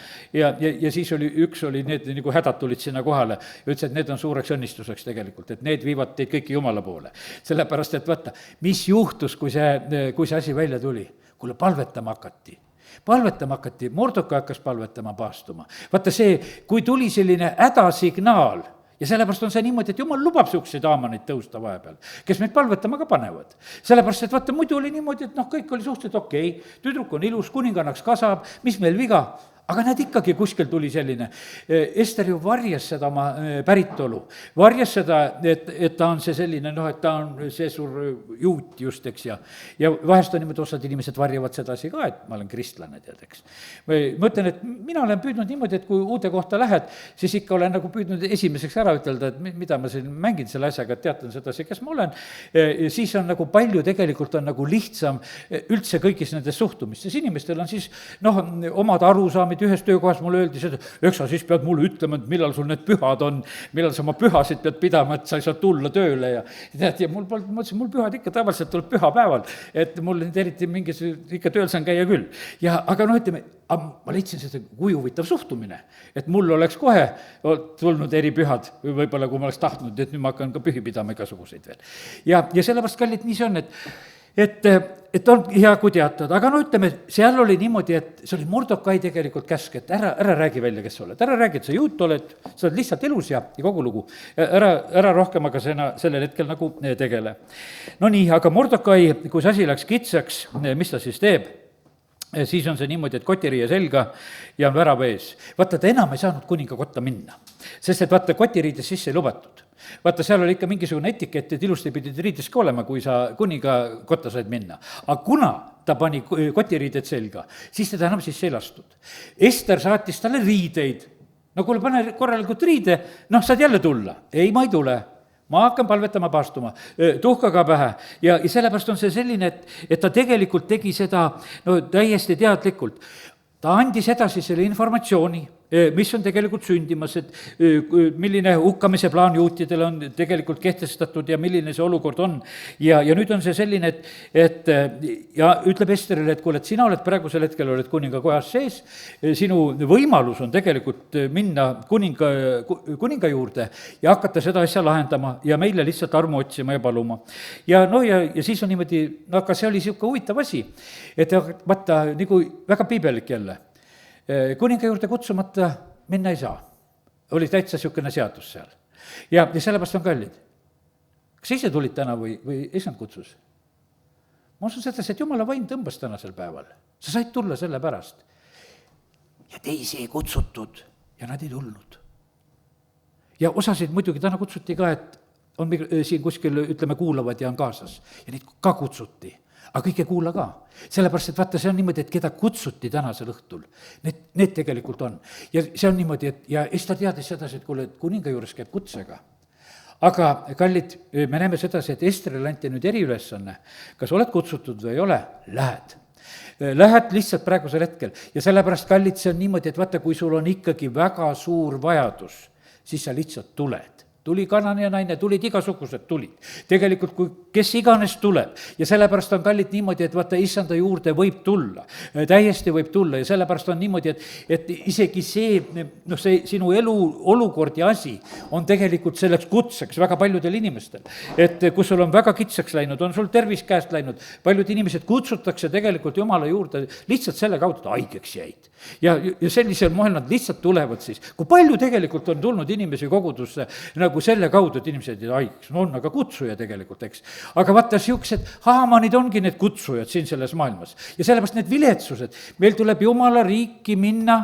siis üks oli need nagu hädad tulid sinna kohale ja ütles, et need on suureks õnnistuseks tegelikult, et need viivad teid kõiki Jumala poole. sellepärast, et vaata, mis juhtus, kui see asi välja tuli, kuule, palvetama hakati, Mordokai hakkas palvetama, paastuma. vaata see, kui tuli selline hädasignaal ja sellepärast on see niimoodi, et jumal lubab niisuguseid Haamanid tõusta vahepeal, kes meid palvetama ka panevad. sellepärast, et vaata, muidu oli niimoodi, et noh, kõik oli suhteliselt okei, tüdruk on ilus, kuningannaks kasvab, mis meil viga. aga näed, ikkagi kuskil tuli selline, Ester ju varjas seda oma päritolu, varjas seda, et ta on see selline, noh, et ta on see suur juut just, eks, ja vahest on niimoodi, osad inimesed varjavad sedasi ka, et ma olen kristlane, tead, eks. ma ütlen, et mina olen püüdnud niimoodi, et kui uude kohta lähed, siis ikka olen nagu püüdnud esimeseks ära ütelda, et mida ma siin mängin selle asjaga, et teatan sedasi, kes ma olen, siis on nagu palju, tegelikult on nagu lihtsam üldse kõigis nendes suhtumistes, inimestel on siis noh, omad arusaamid, ühes töökohas mulle öeldi seda, eks sa siis pead mulle ütlema, et millal sul need pühad on, millal sa oma pühasid pead pidama, et sa ei saa tulla tööle ja tead, ja ma mõtlesin, mul pühad ikka tavaliselt tuleb pühapäeval, et mul nüüd eriti mingis, ikka tööl saan käia küll. ja aga noh, ütleme, ma leidsin seda kui huvitav suhtumine, et mul oleks kohe tulnud eripühad, võib-olla kui ma oleks tahtnud, et nüüd ma hakkan ka pühi pidama igasuguseid veel. ja sellepärast, kallid, nii see on, et on hea, kui teatad, aga no ütleme, seal oli niimoodi, et see oli Mordokai tegelikult käsk, et ära räägi välja, kes sa oled, ära räägi, et sa juut oled, sa oled lihtsalt ilus ja kogu lugu. ära rohkem aga sellel hetkel nagu tegele. no nii, aga Mordokai, kui see asi läks kitsaks, mis ta siis teeb? Siis on see niimoodi, et kotiriie selga ja on värav ees. vaata, ta enam ei saanud kuningakotta minna, sest et vaata, kotiriides sisse ei lubatud. vaata, seal oli ikka mingisugune etikett, et ilusti pidid riides ka olema, kui sa kuningakotta said minna. aga kuna ta pani kotiriided selga, siis teda enam sisse ei lastud. Ester saatis talle riideid. no kuule, pane korralikult riide, noh, saad jälle tulla. ei, ma ei tule, ma hakkan palvetama, paastuma, tuhkaga pähe ja sellepärast on see selline, et ta tegelikult tegi seda no täiesti teadlikult. ta andis edasi selle informatsiooni, mis on tegelikult sündimas, et milline hukkamise plaan juutidele on tegelikult kehtestatud ja milline see olukord on. ja nüüd on see selline, et ja ütleb Esterile, et kuule, et sina oled praegusel hetkel, oled kuningakojas sees, sinu võimalus on tegelikult minna kuninga juurde ja hakata seda asja lahendama ja meile lihtsalt armu otsima ja paluma. ja no ja siis on niimoodi, no aga see oli niisugune huvitav asi, et vaata, nagu väga piibellik jälle, kuninga juurde kutsumata minna ei saa. oli täitsa niisugune seadus seal. ja sellepärast on kallid. kas ise tulid täna või issand kutsus? ma usun sedasi, et jumala vaim tõmbas tänasel päeval. sa said tulla selle pärast. ja teisi ei kutsutud ja nad ei tulnud. ja osasid muidugi täna kutsuti ka, et on siin kuskil, ütleme, kuulavad ja on kaasas ja neid ka kutsuti. aga kõik ei kuula ka, sellepärast, et vaata, see on niimoodi, et keda kutsuti tänasel õhtul, need tegelikult on. ja see on niimoodi, et ja siis ta teadis sedasi, et kuule, et kuninga juures käib kutsega. aga kallid, me näeme sedasi, et Estrile anti nüüd eriülesanne, kas oled kutsutud või ei ole, lähed lihtsalt praegusel hetkel ja sellepärast, kallid, see on niimoodi, et vaata, kui sul on ikkagi väga suur vajadus, siis sa lihtsalt tuled. tuli Kanania naine, tulid igasugused tulid. tegelikult, kui kes iganes tuleb ja sellepärast on kallid niimoodi, et vaata, issanda juurde võib tulla, täiesti võib tulla ja sellepärast on niimoodi, et isegi see, see sinu elu olukord ja asi on tegelikult selleks kutseks väga paljudel inimestel. Et kui sul on väga kitsaks läinud, on sul tervis käest läinud, paljud inimesed kutsutakse tegelikult Jumala juurde lihtsalt selle kaudu, et haigeks jäid. Ja sellisel moel nad lihtsalt tulevad siis. Kui palju tegelikult on tulnud inimesi kogudusse nagu selle kaudu, et inimesed jäid haigeks, no on aga kutsuja tegelikult, eks. aga vaata, siuksed Haamanid ongi need kutsujad siin selles maailmas. Ja sellepärast need viletsused, meil tuleb Jumala riiki minna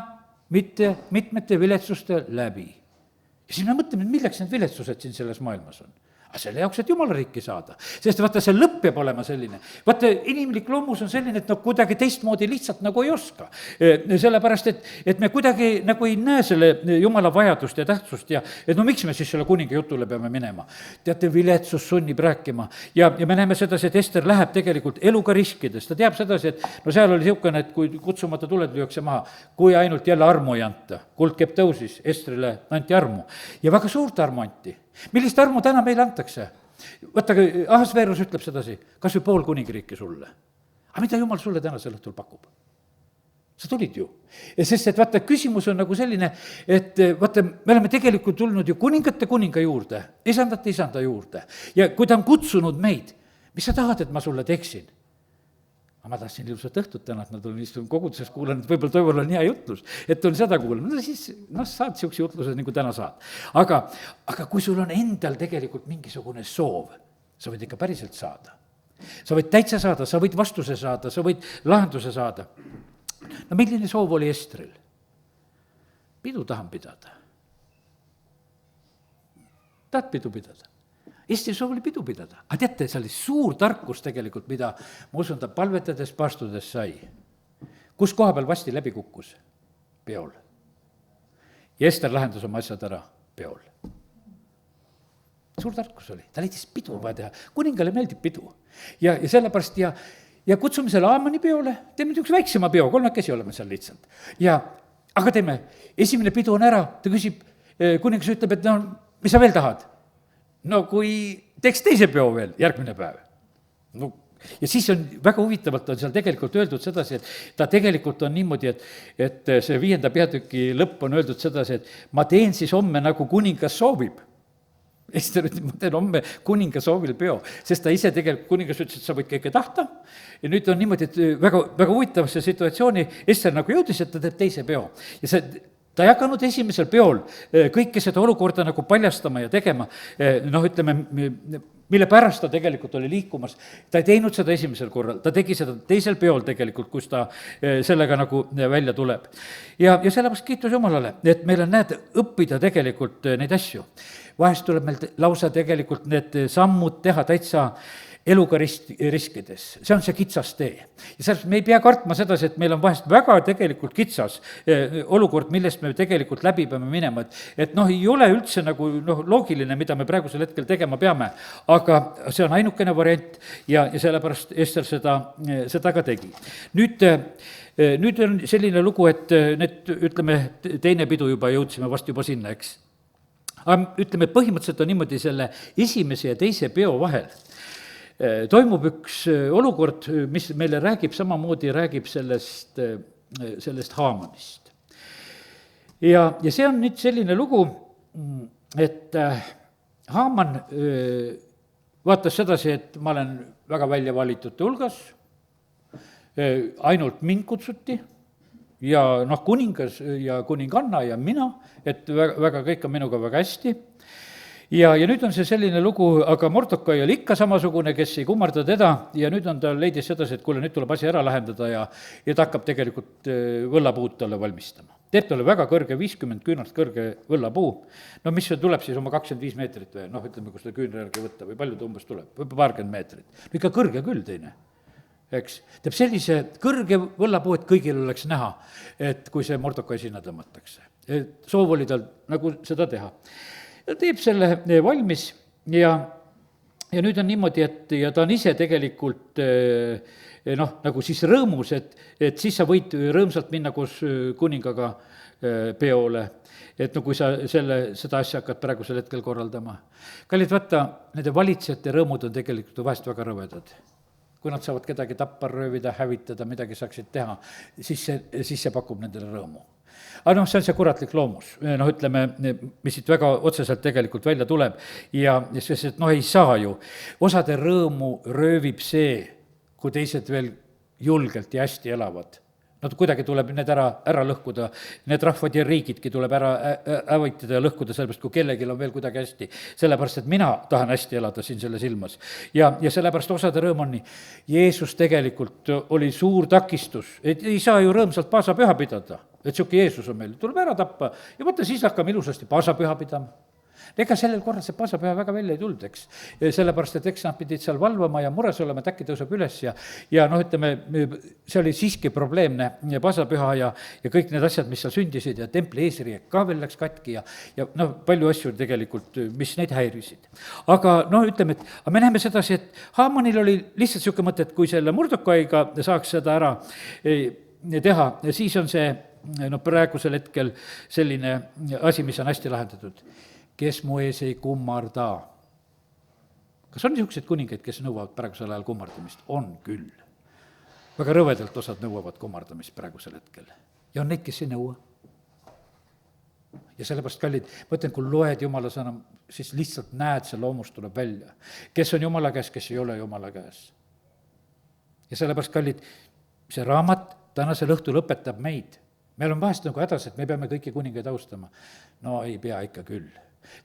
mitte mitmete viletsuste läbi. Ja siis me mõtleme, milleks need viletsused siin selles maailmas on. Aga selle jaoks, et Jumala riiki saada. Sest vaata, see lõpp peab olema selline. Vaata, inimlik loomus on selline, et kuidagi teistmoodi lihtsalt nagu ei oska. Sellepärast, et me kuidagi nagu ei näe selle Jumala vajadust ja tähtsust ja et miks me siis selle kuninga jutule peame minema. Teate, viletsus sunnib rääkima ja me näeme sedasi, et Ester läheb tegelikult eluga riskides. Ta teab sedasi, et seal oli siukene, et kui kutsumata tuled lüüakse maha, kui ainult jälle armu ei anta. Kuldkepp tõusis, Estrile anti armu ja väga suurt armu anti. Millist armu täna meile antakse? Vaata, Ahasveerus ütleb sedasi, kas või pool kuningriiki sulle. Aga mida Jumal sulle täna sel õhtul pakub? Sa tulid ju. Sest et vaata, küsimus on nagu selline, et vaata, me oleme tegelikult tulnud ju kuningate kuninga juurde, isandate isanda juurde. Ja kui ta on kutsunud meid, mis sa tahad, et ma sulle teeksin? Aga ma tahtsin ilusat õhtut täna, et ma tulin istun koguduses, kuulan, et võib-olla on hea jutlus, et on seda kuulanud. No siis saad siukse jutlused, nagu täna saad. Aga kui sul on endal tegelikult mingisugune soov, sa võid ikka päriselt saada. Sa võid täitsa saada, sa võid vastuse saada, sa võid lahenduse saada. No milline soov oli Estril? Pidu tahan pidada. Tahad pidu pidada? Eesti soov oli pidu pidada. Aga teate, see oli suur tarkus tegelikult, mida ma usun, ta palvetades, paastudes sai. Kus koha peal vasti läbi kukkus? Peol. Ja Ester lahendas oma asjad ära peol. Suur tarkus oli. Ta leidis pidu vaja teha. Kuningale meeldib pidu. Ja sellepärast ja kutsume selle Haamani peole, teeme üks väiksema peo, 3 oleme seal lihtsalt. Aga teeme, esimene pidu on ära, ta küsib, kuningas ütleb, et mis sa veel tahad? No kui teeks teise peo veel, järgmine päev. Ja siis on väga huvitavalt on seal tegelikult öeldud sedasi, et ta tegelikult on niimoodi, et see 5. peatüki lõpp on öeldud sedasi, et ma teen siis homme nagu kuningas soovib. Ester ütleb, ma teen homme kuninga soovil peo, sest ta ise tegelikult kuningas ütles, et sa võid kõike tahta. Ja nüüd on niimoodi, et väga, väga huvitavasse situatsiooni Ester nagu jõudis, et ta teeb teise peo. Ja ta ei hakanud esimesel peol kõike seda olukorda nagu paljastama ja tegema, ütleme, mille pärast ta tegelikult oli liikumas. Ta ei teinud seda esimesel korral, ta tegi seda teisel peol tegelikult, kus ta sellega nagu välja tuleb. Ja sellepärast kiitus Jumalale, et meil on õppida tegelikult neid asju. Vahest tuleb meil lausa tegelikult need sammud teha täitsa eluga riskides, see on see kitsas tee. Ja sellest me ei pea kartma sedasi, et meil on vahest väga tegelikult kitsas olukord, millest me tegelikult läbi peame minema, et ei ole üldse nagu loogiline, mida me praegusel hetkel tegema peame, aga see on ainukene variant ja sellepärast Ester seda ka tegi. Nüüd on selline lugu, et ütleme, teine pidu juba jõudsime vast juba sinna, eks. Aga ütleme, põhimõtteliselt on niimoodi selle esimese ja teise peo vahel toimub üks olukord, mis meile räägib sellest Haamanist. Ja see on nüüd selline lugu, et Haaman vaatas sedasi, et ma olen väga välja valitute hulgas, ainult mind kutsuti ja kuningas ja kuninganna ja mina, et väga kõik on minuga väga hästi. Ja nüüd on see selline lugu, aga Mordokai oli ikka samasugune, kes ei kummarda teda ja nüüd on ta leidis sedasi, et kuule, nüüd tuleb asi ära lahendada ja ta hakkab tegelikult võllapuud talle valmistama. Teeb talle väga kõrge, 50 küünalt kõrge võllapuu, mis tuleb siis oma 25 meetrit või, ütleme, kus ta küünra järgi võtta või palju ta umbes tuleb, või paarkümmend meetrit. Ikka kõrge küll teine, eks. Teeb sellise kõrge võllapuu, et kõigil oleks näha, et kui see Mordokai sinna tõmmatakse. Soov oli tal nagu seda teha. Ta teeb selle valmis ja ja nüüd on niimoodi, et ja ta on ise tegelikult noh, nagu siis rõõmus, et siis sa võid rõõmsalt minna koos kuningaga peole, et no kui sa seda asja hakkad praegusel hetkel korraldama. kallid, vaata, nende valitsejate rõõmud on tegelikult ju vahest väga rõvedad. Kui nad saavad kedagi tappa, röövida, hävitada, midagi saaksid teha, siis see pakub nendele rõõmu. Aga noh, see on see kuratlik loomus, noh ütleme, mis siit väga otseselt tegelikult välja tuleb ja sest, et noh, ei saa ju, osade rõõmu röövib see, kui teised veel julgelt ja hästi elavad. No kuidagi tuleb need ära lõhkuda, need rahvad ja riigidki tuleb ära hävitada ja lõhkuda, sellepärast kui kellelgi on veel kuidagi hästi. Sellepärast, et mina tahan hästi elada siin selles ilmas. Ja sellepärast osade rõõm on nii. Jeesus tegelikult oli suur takistus, et ei saa ju rõõmsalt paasapüha pidada, et sihuke Jeesus on meil, tuleb ära tappa ja mõtle, siis hakkame ilusasti paasapüha pidama. Ega sellel korral see paasapüha väga välja ei tulnud, eks. Sellepärast, et eks nad pidid seal valvama ja mures olema, et äkki tõuseb üles ja noh, ütleme, see oli siiski probleemne paasapüha ja kõik need asjad, mis seal sündisid ja templi eesriiek ka veel läks katki ja noh, palju asju tegelikult, mis neid häirisid. Aga noh, ütleme, et me näeme sedasi, et Haamanil oli lihtsalt niisugune mõte, et kui selle Mordokaiga saaks seda ära teha, siis on see no praegusel hetkel selline asi, mis on hästi lahendatud. Kes mu ees ei kummarda. Kas on niisuguseid kuningaid, kes nõuavad praegusel ajal kummardamist? On küll. Väga rõvedalt osad nõuavad kummardamist praegusel hetkel. Ja on neid, kes ei nõua. Ja sellepärast, kallid, ma ütlen, kui loed Jumala sõna, siis lihtsalt näed, see loomus tuleb välja. Kes on Jumala käes, kes ei ole Jumala käes. Ja sellepärast, kallid, see raamat tänasel õhtul õpetab meid. Meil on vahest nagu hädas, et me peame kõiki kuningaid austama. No ei pea ikka küll.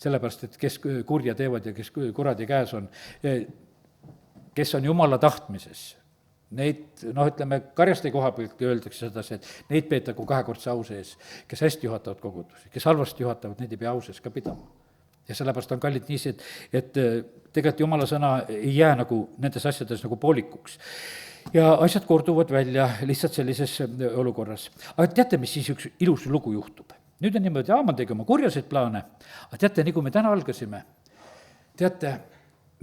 Sellepärast, et kes kurja teevad ja kes kuradi käes on, kes on Jumala tahtmises, neid, noh, ütleme, karjaste koha pealt öeldakse sedasi, et neid peetagu kahekordse au sees, kes hästi juhatavad kogudusi, kes halvasti juhatavad, neid ei pea au sees ka pidama. Ja sellepärast on kallid niisi, et tegelikult Jumala sõna ei jää nagu nendes asjades nagu poolikuks. Ja asjad korduvad välja lihtsalt sellises olukorras. Aga teate, mis siis üks ilus lugu juhtub? Nüüd on niimoodi, Haaman tegi oma kurjaseid plaane, aga teate, nii kui me täna algasime, teate,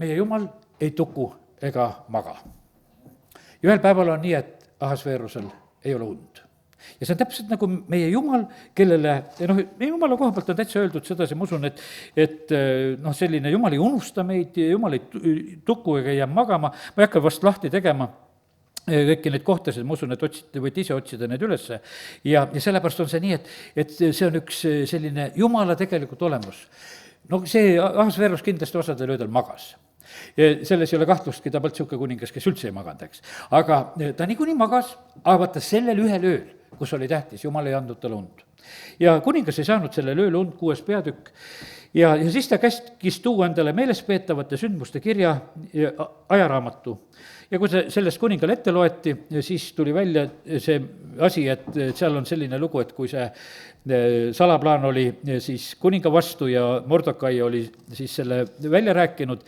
meie Jumal ei tuku ega maga. Ja ühel päeval on nii, et Ahasveerusel ei ole und. Ja see on täpselt nagu meie Jumal, kellele, noh, meie Jumala koha pealt on täitsa öeldud sedasi, ma usun, et noh, selline Jumal ei unusta meid, Jumal ei tuku ega jää magama, ma ei hakka vast lahti tegema kõiki neid kohtasid, ma usun, et võite ise otsida need ülesse. Ja sellepärast on see nii, et see on üks selline Jumala tegelikult olemus. No see Ahasveerus kindlasti osadel öödel magas. Ja selles ei ole kahtlustki, ta polnud sihuke kuningas, kes üldse ei maganud, eks. Aga ta niikuinii magas, aga vaata sellel ühel ööl, kus oli tähtis, Jumal ei andnud talle und. Ja kuningas ei saanud sellel ööl und, 6. peatükk. Ja siis ta käskis tuua endale meelespeetavate sündmuste kirja ja ajaraamatu. Ja kui see sellest kuningale ette loeti, siis tuli välja see asi, et seal on selline lugu, et kui see salaplaan oli siis kuninga vastu ja Mordokai oli siis selle välja rääkinud,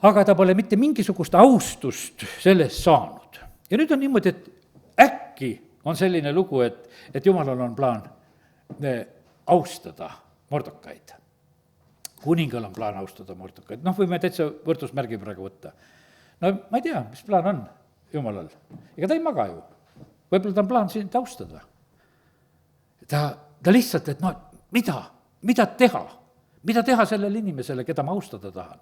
aga ta pole mitte mingisugust austust sellest saanud. Ja nüüd on niimoodi, et äkki on selline lugu, et Jumalal on plaan austada Mordokaid. Kuningal on plaan austada Mordokaid. Noh, võime täitsa võrdusmärgi praegu võtta. No ma ei tea, mis plaan on Jumalal. Ega ta ei maga ju. Võib-olla ta on plaan sind austada. Ta lihtsalt, et no mida teha? Mida teha sellele inimesele, keda ma austada tahan?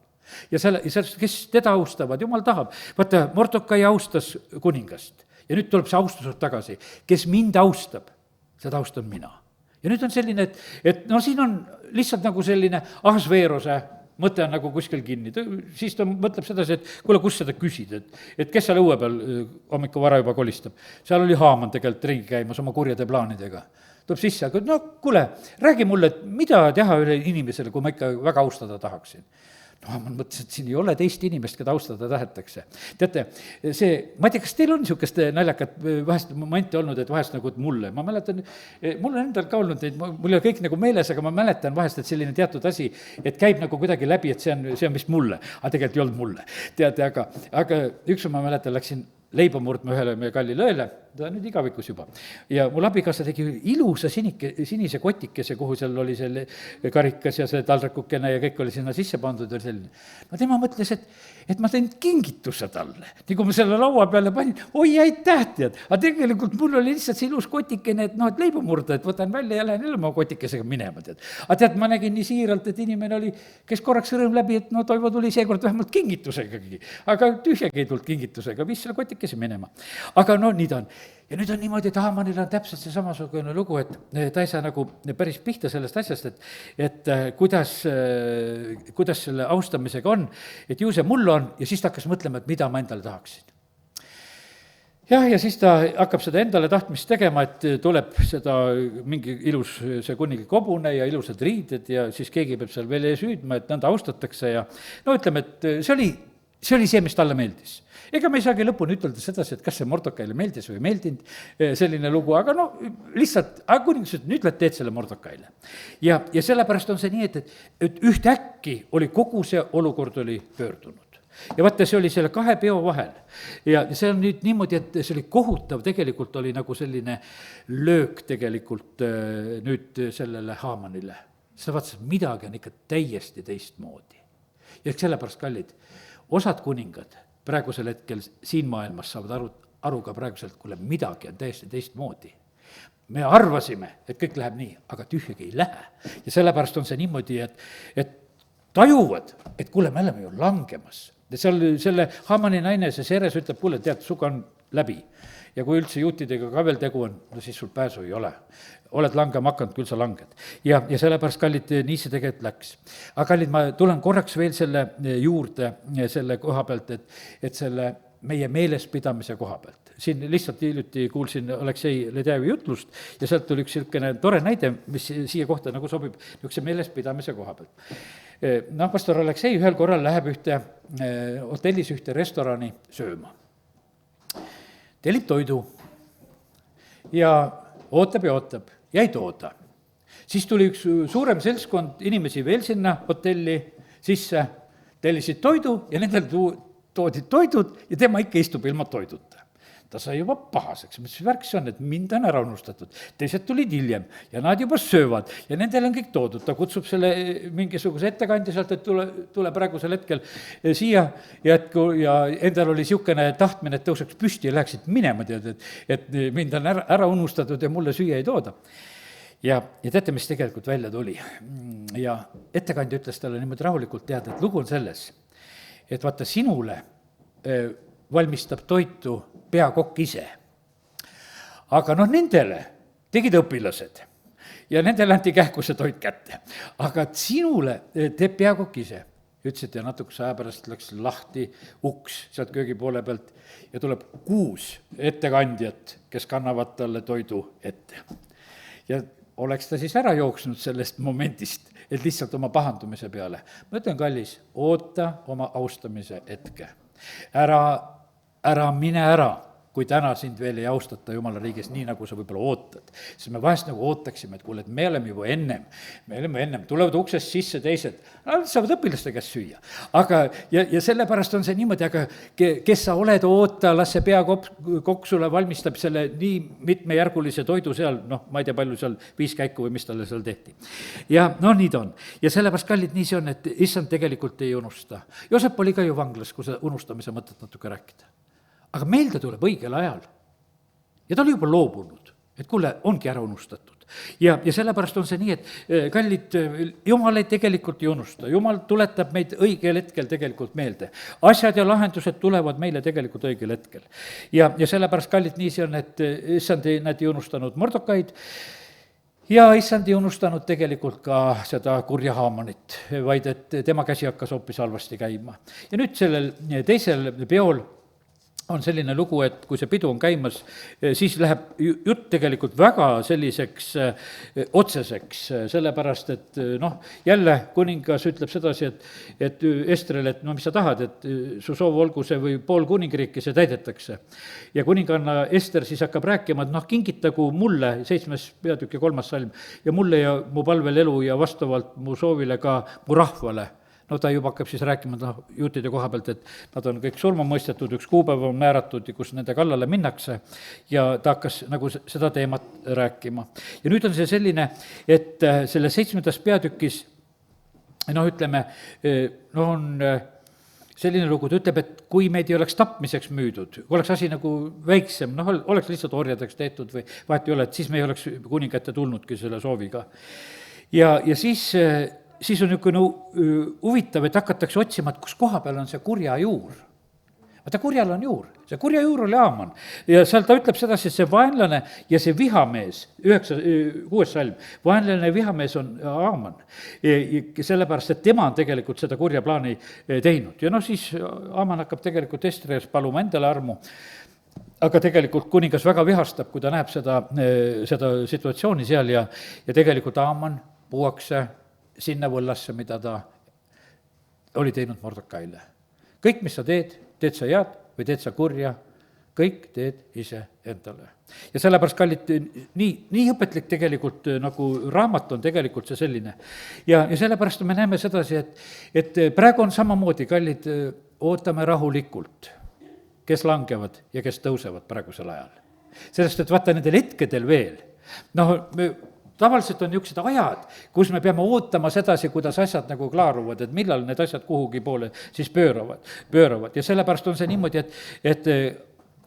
Ja kes teda austavad, Jumal tahab. Vaata, Mordokai austas kuningast. Ja nüüd tuleb see austus tagasi. Kes mind austab, seda austan mina. Ja nüüd on selline, et no siin on lihtsalt nagu selline Ahasveeruse mõte on nagu kuskil kinni. Siis ta mõtleb sedasi, et kuule, kus seda küsid, et kes seal õue peal hommiku vara juba kolistab. Seal oli Haaman tegelikult ringi käimas oma kurjade plaanidega. Tuleb sisse, aga no kuule, räägi mulle, et mida teha üle inimesele, kui ma ikka väga austada tahaksin. No ma mõtlesin, et siin ei ole teist inimest, keda austada tahetakse. Teate, ma ei tea, kas teil on niisugust naljakat vahest momente olnud, et vahest nagu mulle, ma mäletan, mul on endal ka olnud neid, mul ei ole kõik nagu meeles, aga ma mäletan vahest, et selline teatud asi, et käib nagu kuidagi läbi, et see on vist mulle, aga tegelikult ei olnud mulle. Teate, aga üks ma mäletan, läksin leiba murdma ühele meie kallile õele ta on nüüd igavikus juba. ja mul abikaasa tegi ilusa sinise kotikese, kuhu seal oli see karikas ja see taldrikukene ja kõik oli sinna sisse pandud ja selline. no tema mõtles, et ma teen kingituse talle. nii kui ma selle laua peale panin, oi aitäh, tead, aga tegelikult mul oli lihtsalt see ilus kotikene, et noh, et leiba murda, et võtan välja ja lähen jälle oma kotikesega minema, tead. aga tead, ma nägin nii siiralt, et inimene oli, kes korraks rõõm läbi, et no Toivo tuli seekord vähemalt kingitusegagi, aga tühjagi ei tulnud kingitusega, viis selle kotikese minema. aga no nii ta on. ja nüüd on niimoodi, et Haamanil on täpselt see samasugune lugu, et ta ei saa nagu päris pihta sellest asjast, et kuidas selle austamisega on, et ju see mul on, ja siis ta hakkas mõtlema, et mida ma endale tahaksin. jah, ja siis ta hakkab seda endale tahtmist tegema, et tuleb seda mingi ilus see kuninglik hobune ja ilusad riided ja siis keegi peab seal veel ees hüüdma, et nõnda austatakse ja no ütleme, et see oli see, mis talle meeldis. ega me ei saagi lõpuni ütelda sedasi, et kas see Mordokaile meeldis või ei meeldinud, selline lugu, aga no lihtsalt, kuningas ütles, nüüd lähed teed selle Mordokaile. ja sellepärast on see nii, et ühtäkki oli kogu see olukord oli pöördunud. ja vaata, see oli selle kahe peo vahel ja see on nüüd niimoodi, et see oli kohutav, tegelikult oli nagu selline löök tegelikult nüüd sellele Haamanile. sa vaatasid, midagi on ikka täiesti teistmoodi. ja sellepärast, kallid, osad kuningad praegusel hetkel siin maailmas saavad aru ka praeguselt, kuule, midagi on täiesti teistmoodi. me arvasime, et kõik läheb nii, aga tühjagi ei lähe. ja sellepärast on see niimoodi, et tajuvad, et kuule, me oleme ju langemas. ja seal selle Haamani naine, see Seres ütleb, kuule, tead, suga on läbi. ja kui üldse juutidega ka veel tegu on, no siis sul pääsu ei ole. oled langema hakanud, küll sa langed. ja sellepärast, kallid, nii see tegelikult läks. aga kallid, ma tulen korraks veel selle juurde, selle koha pealt, et selle meie meelespidamise koha pealt. siin lihtsalt hiljuti kuulsin Aleksei Ledejevi jutlust ja sealt tuli üks niisugune tore näide, mis siia kohta nagu sobib, niisuguse meelespidamise koha pealt. noh, pastor Aleksei ühel korral läheb ühte hotellis ühte restorani sööma. tellib toidu ja ootab ja ei tooda. siis tuli üks suurem seltskond inimesi veel sinna hotelli sisse, tellisid toidu ja nendel toodi toidud ja tema ikka istub ilma toiduta. ta sai juba pahaseks, mis värk see on, et mind on ära unustatud. teised tulid hiljem ja nad juba söövad ja nendel on kõik toodud. ta kutsub selle mingisuguse ettekandja sealt, et tule praegusel hetkel siia ja endal oli niisugune tahtmine, et tõuseks püsti ja läheksid minema, tead, et mind on ära unustatud ja mulle süüa ei tooda. ja teate, mis tegelikult välja tuli? ja ettekandja ütles talle niimoodi rahulikult, tead, et lugu on selles, et vaata, sinule valmistab toitu peakokk ise. aga noh, nendele tegid õpilased ja nendele anti kähku see toit kätte. aga sinule teeb peakokk ise. ütles, et ja natukese aja pärast läks lahti uks sealt köögi poole pealt ja tuleb 6 ettekandjat, kes kannavad talle toidu ette. ja oleks ta siis ära jooksnud sellest momendist, et lihtsalt oma pahandumise peale. ma ütlen, kallis, oota oma austamise hetke. ära mine ära, kui täna sind veel ei austata Jumala riigis, nii nagu sa võib-olla ootad. siis me vahest nagu ootaksime, et kuule, et me oleme juba ennem, tulevad uksest sisse teised, nad saavad õpilaste käest süüa. aga, ja sellepärast on see niimoodi, aga kes sa oled, oota, las see peakokk sulle valmistab selle nii mitmejärgulise toidu seal, noh, ma ei tea, palju seal 5 käiku või mis talle seal tehti. ja no nii ta on. ja sellepärast, kallid, nii see on, et issand tegelikult ei unusta. Joosep oli ka ju vanglas, kui see unustamise mõtet natuke rääkida. aga meelde tuleb õigel ajal. ja ta oli juba loobunud, et kuule, ongi ära unustatud. ja sellepärast on see nii, et kallid, Jumal ei tegelikult ei unusta, Jumal tuletab meid õigel hetkel tegelikult meelde. asjad ja lahendused tulevad meile tegelikult õigel hetkel. ja sellepärast, kallid, nii see on, et issand nad ei unustanud Mordokaid, ja issand ei unustanud tegelikult ka seda kurja Haamanit, vaid et tema käsi hakkas hoopis halvasti käima. ja nüüd sellel teisel peol on selline lugu, et kui see pidu on käimas, siis läheb jutt tegelikult väga selliseks otseseks, sellepärast et noh, jälle kuningas ütleb sedasi, et Estrele, et no mis sa tahad, et su soov olgu see või pool kuningriiki, see täidetakse. ja kuninganna Ester siis hakkab rääkima, et noh, kingitagu mulle, 7. peatükk ja 3. salm, ja mulle ja mu palvel elu ja vastavalt mu soovile ka mu rahvale. no ta juba hakkab siis rääkima juutide koha pealt, et nad on kõik surma mõistetud, üks kuupäev on määratud, kus nende kallale minnakse, ja ta hakkas nagu seda teemat rääkima. Ja nüüd on see selline, et selles 7. peatükis ütleme, on selline lugu, ta ütleb, et kui meid ei oleks tapmiseks müüdud, kui oleks asi nagu väiksem, oleks lihtsalt orjadeks tehtud või vahet ei ole, et siis me ei oleks kuninga ette tulnudki selle sooviga. Ja siis on niisugune huvitav, et hakatakse otsima, et kus koha peal on see kurja juur. Vaata, kurjal on juur, see kurja juur oli Haaman. Ja seal ta ütleb sedasi, et see vaenlane ja see vihamees, 6. salm, vaenlane ja vihamees on Haaman. Sellepärast, et tema on tegelikult seda kurja plaani teinud. Ja siis Haaman hakkab tegelikult Estri ees paluma endale armu, aga tegelikult kuningas väga vihastab, kui ta näeb seda situatsiooni seal ja tegelikult Haaman puuakse sinna võllasse, mida ta oli teinud Mordokaile. Kõik, mis sa teed sa head või teed sa kurja, kõik teed ise endale. Ja sellepärast, kallid, nii õpetlik tegelikult nagu raamat on tegelikult see selline. Ja sellepärast me näeme sedasi, et praegu on samamoodi, kallid, ootame rahulikult, kes langevad ja kes tõusevad praegusel ajal. Sellest, et vaata nendel hetkedel veel, tavaliselt on niisugused ajad, kus me peame ootama sedasi, kuidas asjad nagu klaaruvad, et millal need asjad kuhugi poole siis pööravad. Ja sellepärast on see niimoodi, et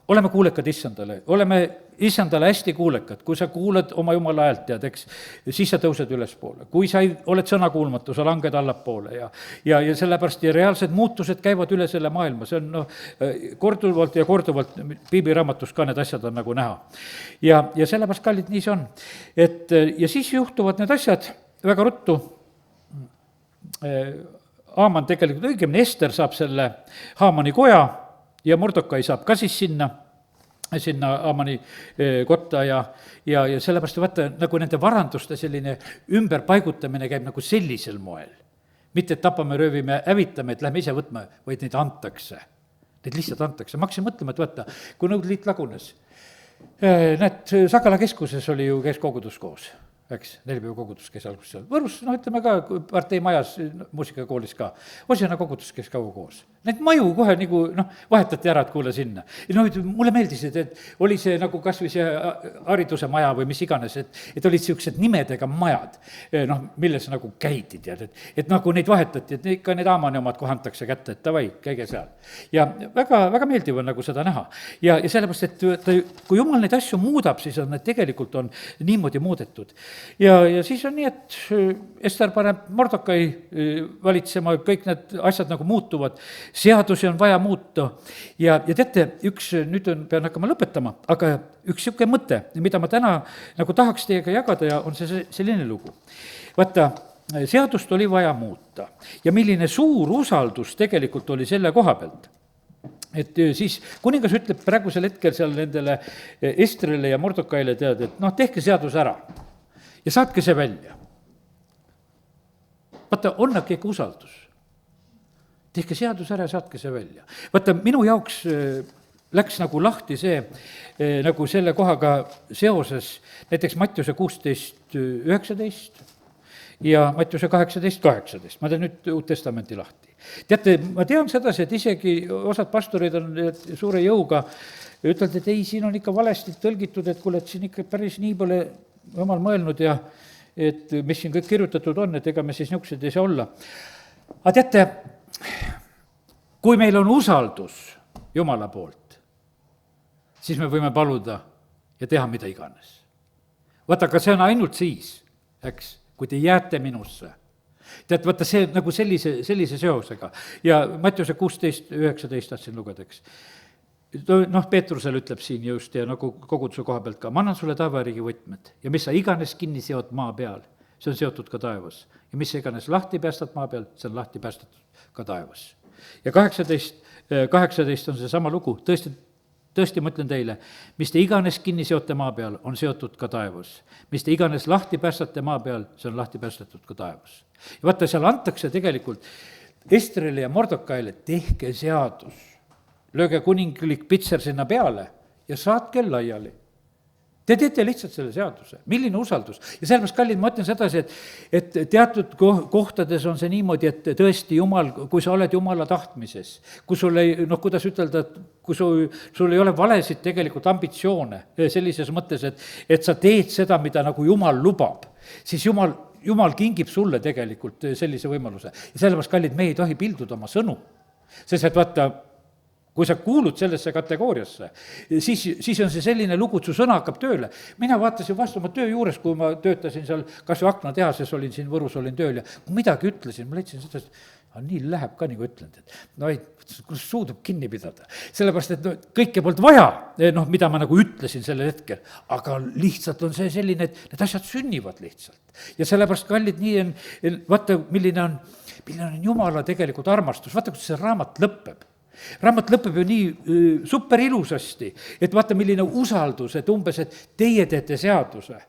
oleme kuulekad issandale, oleme issandale hästi kuulekad, kui sa kuulad oma jumala häält, tead, eks, siis sa tõused ülespoole. Kui sa oled sõnakuulmatu, sa langed allapoole ja sellepärast ja reaalsed muutused käivad üle selle maailma, see on korduvalt ja korduvalt piibliraamatus ka need asjad on nagu näha. Ja sellepärast, kallid, nii see on. Ja siis juhtuvad need asjad väga ruttu. Haaman tegelikult, õigemini Ester saab selle Haamani koja ja Mordokai saab ka siis sinna Haamani kotta ja sellepärast vaata, nagu nende varanduste selline ümberpaigutamine käib nagu sellisel moel. Mitte, et tapame, röövime, hävitame, et lähme ise võtma, vaid neid antakse. Neid lihtsalt antakse. Ma hakkasin mõtlema, et vaata, kui Nõukogude Liit lagunes, näed, Sakala keskuses oli ju, käis kogudus koos. Eks, 4 päeva kogudus käis alguses seal. Võrus, ütleme ka, partei majas, muusikakoolis ka. Osina kogudus käis kaua koos. Need maju kohe nagu, vahetati ära, et kuule sinna. Mulle meeldis, et oli see nagu kas või see hariduse maja või mis iganes, et olid niisugused nimedega majad, milles nagu käidi, tead, et nagu neid vahetati, et ikka need Haamani omad kohe antakse kätte, et davai, käige seal. Ja väga, väga meeldiv on nagu seda näha. Ja sellepärast, et kui Jumal neid asju muudab, siis on need tegelikult on niimoodi muudetud. Ja siis on nii, et Ester paneb Mordokai valitsema, kõik need asjad nagu muutuvad, seadusi on vaja muuta ja teate, nüüd pean hakkama lõpetama, aga üks niisugune mõte, mida ma täna nagu tahaks teiega jagada ja on see selline lugu. Vaata, seadust oli vaja muuta ja milline suur usaldus tegelikult oli selle koha pealt. Et siis kuningas ütleb praegusel hetkel seal nendele Estrile ja Mordokaile tead, et tehke seadus ära. Ja saatke see välja. Vaata, on kõik usaldus. Tehke seadus ära ja saatke see välja. Vaata, minu jaoks läks nagu lahti see, nagu selle kohaga seoses, näiteks Mattiuse 16:19 ja Mattiuse 18:18. Ma teen nüüd Uut Testamenti lahti. Teate, ma tean sedasi, et isegi osad pastorid on suure jõuga ütelnud, et ei, siin on ikka valesti tõlgitud, et kuule, et siin ikka päris nii pole Jumal mõelnud ja et mis siin kõik kirjutatud on, et ega me siis niisugused ei saa olla. Aga teate, kui meil on usaldus Jumala poolt, siis me võime paluda ja teha mida iganes. Vaata, aga see on ainult siis, eks, kui te jääte minusse. Tead, vaata see nagu sellise seosega ja Mattiuse 16:19 tahtsin lugeda, eks. Peetrusel ütleb siin just ja nagu koguduse koha pealt ka, ma annan sulle taevariigi võtmed ja mis sa iganes kinni seod maa peal, see on seotud ka taevas. Ja mis sa iganes lahti päästad maa peal, see on lahti päästatud ka taevas. Ja 18 on see sama lugu, tõesti ma ütlen teile, mis te iganes kinni seote maa peal, on seotud ka taevas. Mis te iganes lahti päästate maa peal, see on lahti päästatud ka taevas. Ja vaata, seal antakse tegelikult Estrile ja Mordokaile, tehke seadus. Lööge kuninglik pitser sinna peale ja saatke laiali. Te teete lihtsalt selle seaduse, milline usaldus. Ja sellepärast, kallid, ma ütlen sedasi, et teatud kohtades on see niimoodi, et tõesti Jumal, kui sa oled Jumala tahtmises, kui sul ei, kuidas ütelda, et kui sul ei ole valesid tegelikult ambitsioone sellises mõttes, et sa teed seda, mida nagu Jumal lubab, siis Jumal kingib sulle tegelikult sellise võimaluse. Ja sellepärast, kallid, me ei tohi pilduda oma sõnu, sest et vaata, kui sa kuulud sellesse kategooriasse, siis on see selline lugu, et su sõna hakkab tööle. Mina vaatasin vastu oma töö juures, kui ma töötasin seal kas või aknatehases, olin siin Võrus, olin tööl ja kui midagi ütlesin, ma leidsin seda, et nii läheb ka, nagu ütlen, et no ei, kuidas suudab kinni pidada. Sellepärast, et kõike polnud vaja, mida ma nagu ütlesin sellel hetkel, aga lihtsalt on see selline, et need asjad sünnivad lihtsalt. Ja sellepärast, kallid, nii on, vaata, milline on Jumala tegelikult armastus, vaata, kuidas see raamat lõpeb. Raamat lõpeb ju nii super ilusasti, et vaata, milline usaldus, et umbes, et teie teete seaduse.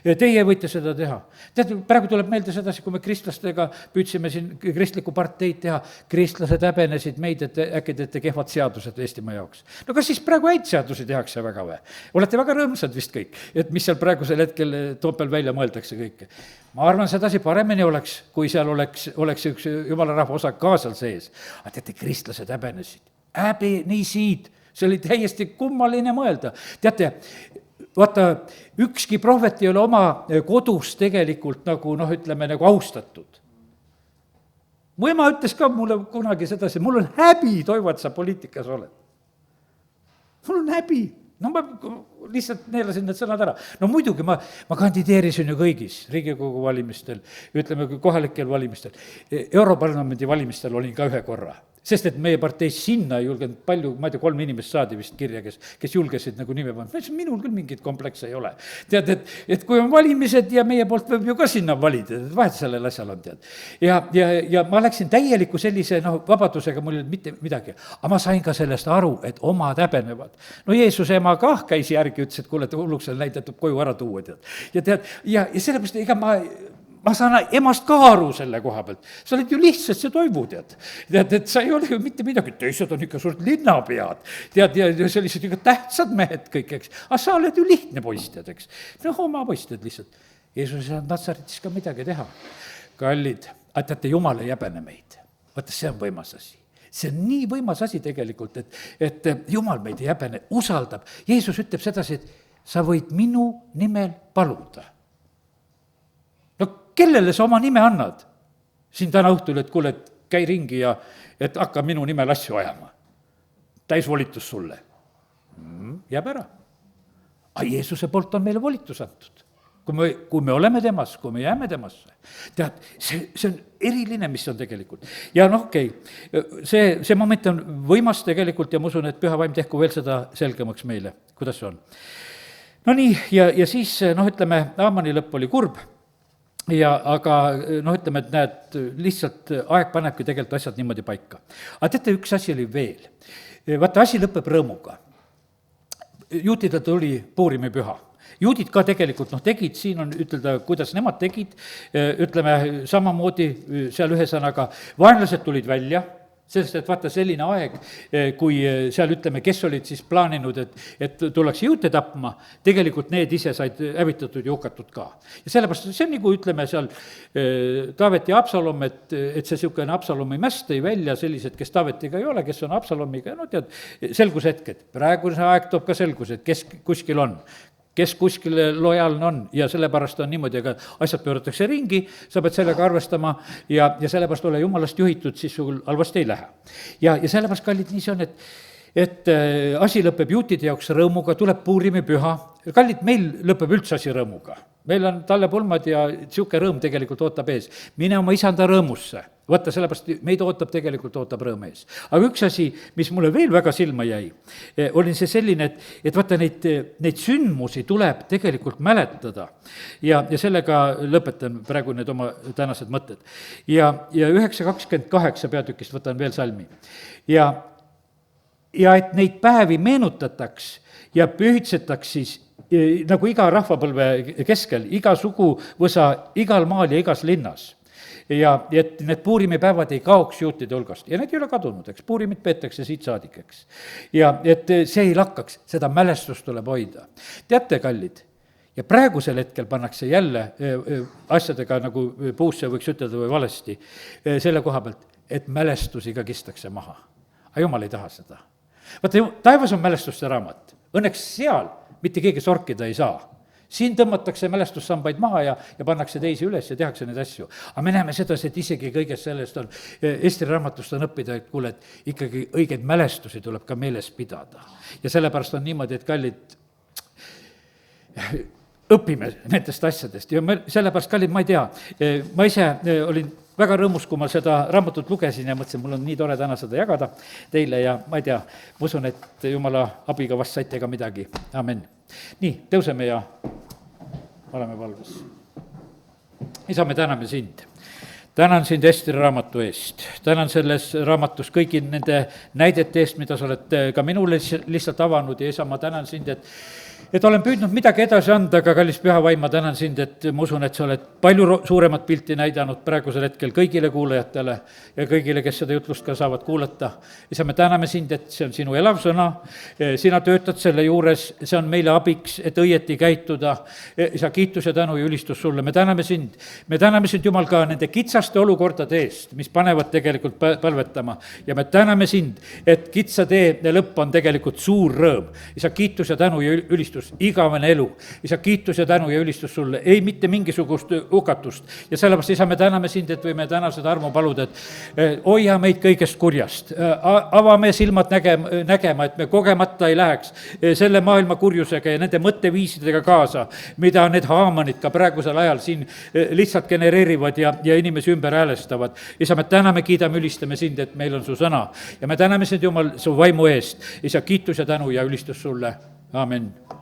Teie võite seda teha. Tead, praegu tuleb meelde sedasi, kui me kristlastega püüdsime siin kristlikku parteid teha, kristlased häbenesid meid, et äkki teete kehvad seadused Eestimaa jaoks. No kas siis praegu häid seadusi tehakse väga või? Olete väga rõõmsad vist kõik, et mis seal praegusel hetkel Toompeal välja mõeldakse kõike. Ma arvan, sedasi paremini oleks, kui seal oleks üks jumala rahva osa ka seal sees. Aga teate, kristlased häbenesid. Häbenesid. See oli täiesti kummaline mõelda. Teate, vaata, ükski prohvet ei ole oma kodus tegelikult nagu, ütleme, nagu austatud. Mu ema ütles ka mulle kunagi sedasi, mul on häbi, Toivo, et sa poliitikas oled. Mul on häbi. No ma lihtsalt neelasin need sõnad ära. No muidugi ma kandideerisin ju kõigis Riigikogu valimistel, ütleme kohalikel valimistel, Europarlamendi valimistel olin ka ühe korra. Sest et meie parteis sinna ei julgenud palju, ma ei tea, 3 inimest saadi vist kirja, kes julgesid nagu nime panna. Ma ütlesin, minul küll mingit komplekse ei ole. Tead, et kui on valimised ja meie poolt võib ju ka sinna valida, et vahet sellel asjal on, tead. Ja ma läksin täieliku sellise vabadusega, mul ei olnud mitte midagi. Aga ma sain ka sellest aru, et omad häbenevad. No Jeesuse ema kah käis järgi, ütles, et kuule, et hulluks on näidatud koju ära tuua, tead. Ja sellepärast, ega ma saan emast ka aru selle koha pealt. Sa oled ju lihtsalt see Toivu, tead, et sa ei ole ju mitte midagi, teised on ikka suurt linnapead, tead, ja sellised ikka tähtsad mehed kõik, eks. Aga sa oled ju lihtne poiss, tead, eks. Oma poiss, tead, lihtsalt. Jeesus ei saanud Natsaretis ka midagi teha. Kallid, teate, Jumal ei häbene meid. Vaata, see on võimas asi. See on nii võimas asi tegelikult, et Jumal meid ei häbene, usaldab. Jeesus ütleb sedasi, et sa võid minu nimel paluda. Kellele sa oma nime annad? Siin täna õhtul, et kuule, et käi ringi ja et hakka minu nimel asju ajama. Täisvolitus sulle. Jääb ära. Aga Jeesuse poolt on meile volitus antud. Kui me oleme temas, kui me jääme temasse. Tead, see on eriline, mis on tegelikult. Ja see moment on võimas tegelikult ja ma usun, et Püha Vaim tehku veel seda selgemaks meile, kuidas see on. No nii, ja siis, ütleme, Aamani lõpp oli kurb. Aga ütleme, et näed, lihtsalt aeg panebki tegelikult asjad niimoodi paika. Aga teate, üks asi oli veel. Vaata, asi lõpeb rõõmuga. Juutidel tuli Puurimi püha. Juudid ka tegelikult tegid, siin on ütelda, kuidas nemad tegid, ütleme samamoodi seal ühesõnaga, vaenlased tulid välja, sest et vaata selline aeg, kui seal ütleme, kes olid siis plaaninud, et tullakse juute tapma, tegelikult need ise said hävitatud ja hukatud ka. Ja sellepärast see on nagu ütleme seal Taavet ja Absalom, et see niisugune Absalomi mäss tõi välja sellised, kes Taavetiga ei ole, kes on Absalomiga, tead, selgushetked. Praegu see aeg toob ka selgus, et kes kuskil on. Kes kuskile lojaalne on ja sellepärast on niimoodi, aga asjad pööratakse ringi, sa pead sellega arvestama ja sellepärast ole Jumalast juhitud, siis sul halvasti ei lähe. Ja sellepärast, kallid, nii see on, et asi lõpeb juutide jaoks rõõmuga, tuleb Puurimi püha. Kallid, meil lõpeb üldse asi rõõmuga. Meil on tallepulmad ja siuke rõõm tegelikult ootab ees. Mine oma isanda rõõmusse. Vaata, sellepärast meid ootab rõõm ees. Aga üks asi, mis mulle veel väga silma jäi, oli see selline, et vaata neid sündmusi tuleb tegelikult mäletada. Ja sellega lõpetan praegu need oma tänased mõtted. Ja 9.28 peatükist võtan veel salmi. Ja et neid päevi meenutataks ja pühitsetaks siis nagu iga rahvapõlve keskel, iga suguvõsa, igal maal ja igas linnas. ja et need Puurimi päevad ei kaoks juutide hulgast ja need ei ole kadunud, eks, Puurimit peetakse siit saadik, eks. ja et see ei lakkaks, seda mälestust tuleb hoida. teate, kallid, ja praegusel hetkel pannakse jälle asjadega nagu puusse, võiks ütelda, või valesti, selle koha pealt, et mälestusi ka kistakse maha. aga jumal ei taha seda. vaata, taevas on mälestuste raamat, õnneks seal mitte keegi sorkida ei saa. siin tõmmatakse mälestussambaid maha ja pannakse teisi üles ja tehakse neid asju. aga me näeme sedasi, et isegi kõigest sellest on, Esti raamatust on õppida, et kuule, et ikkagi õigeid mälestusi tuleb ka meeles pidada. ja sellepärast on niimoodi, et kallid, õpime nendest asjadest ja sellepärast, kallid, ma ei tea, ma ise olin väga rõõmus, kui ma seda raamatut lugesin ja mõtlesin, mul on nii tore täna seda jagada teile ja ma ei tea, ma usun, et jumala abiga vast saite ka midagi, amen. nii, tõuseme ja oleme valves. isa, me täname sind. tänan sind Esti raamatu eest, tänan selles raamatus kõigi nende näidete eest, mida sa oled ka minule lihtsalt avanud ja isa, ma tänan sind, et olen püüdnud midagi edasi anda, aga kallis püha vaim, ma tänan sind, et ma usun, et sa oled palju suuremat pilti näidanud praegusel hetkel kõigile kuulajatele ja kõigile, kes seda jutlust ka saavad kuulata. isa, me täname sind, et see on sinu elav sõna, sina töötad selle juures, see on meile abiks, et õieti käituda. isa, kiitus ja tänu ja ülistus sulle, me täname sind, Jumal, ka nende kitsaste olukordade eest, mis panevad tegelikult palvetama ja me täname sind, et kitsa tee lõpp on tegelikult suur rõõm. isa, kiitus ja tänu ja ülistus, igavene elu. isa, kiitus ja tänu ja ülistus sulle, ei mitte mingisugust hukatust. ja sellepärast, isa, me täname sind, et võime täna seda armu paluda, et hoia meid kõigest kurjast. ava meie silmad nägema, et me kogemata ei läheks selle maailma kurjusega ja nende mõtteviisidega kaasa, mida need haamanid ka praegusel ajal siin lihtsalt genereerivad ja inimesi ümber häälestavad. isa, me täname, kiidame, ülistame sind, et meil on su sõna ja me täname sind, Jumal, su vaimu eest. isa, kiitus ja tänu ja ülistus sulle, amen.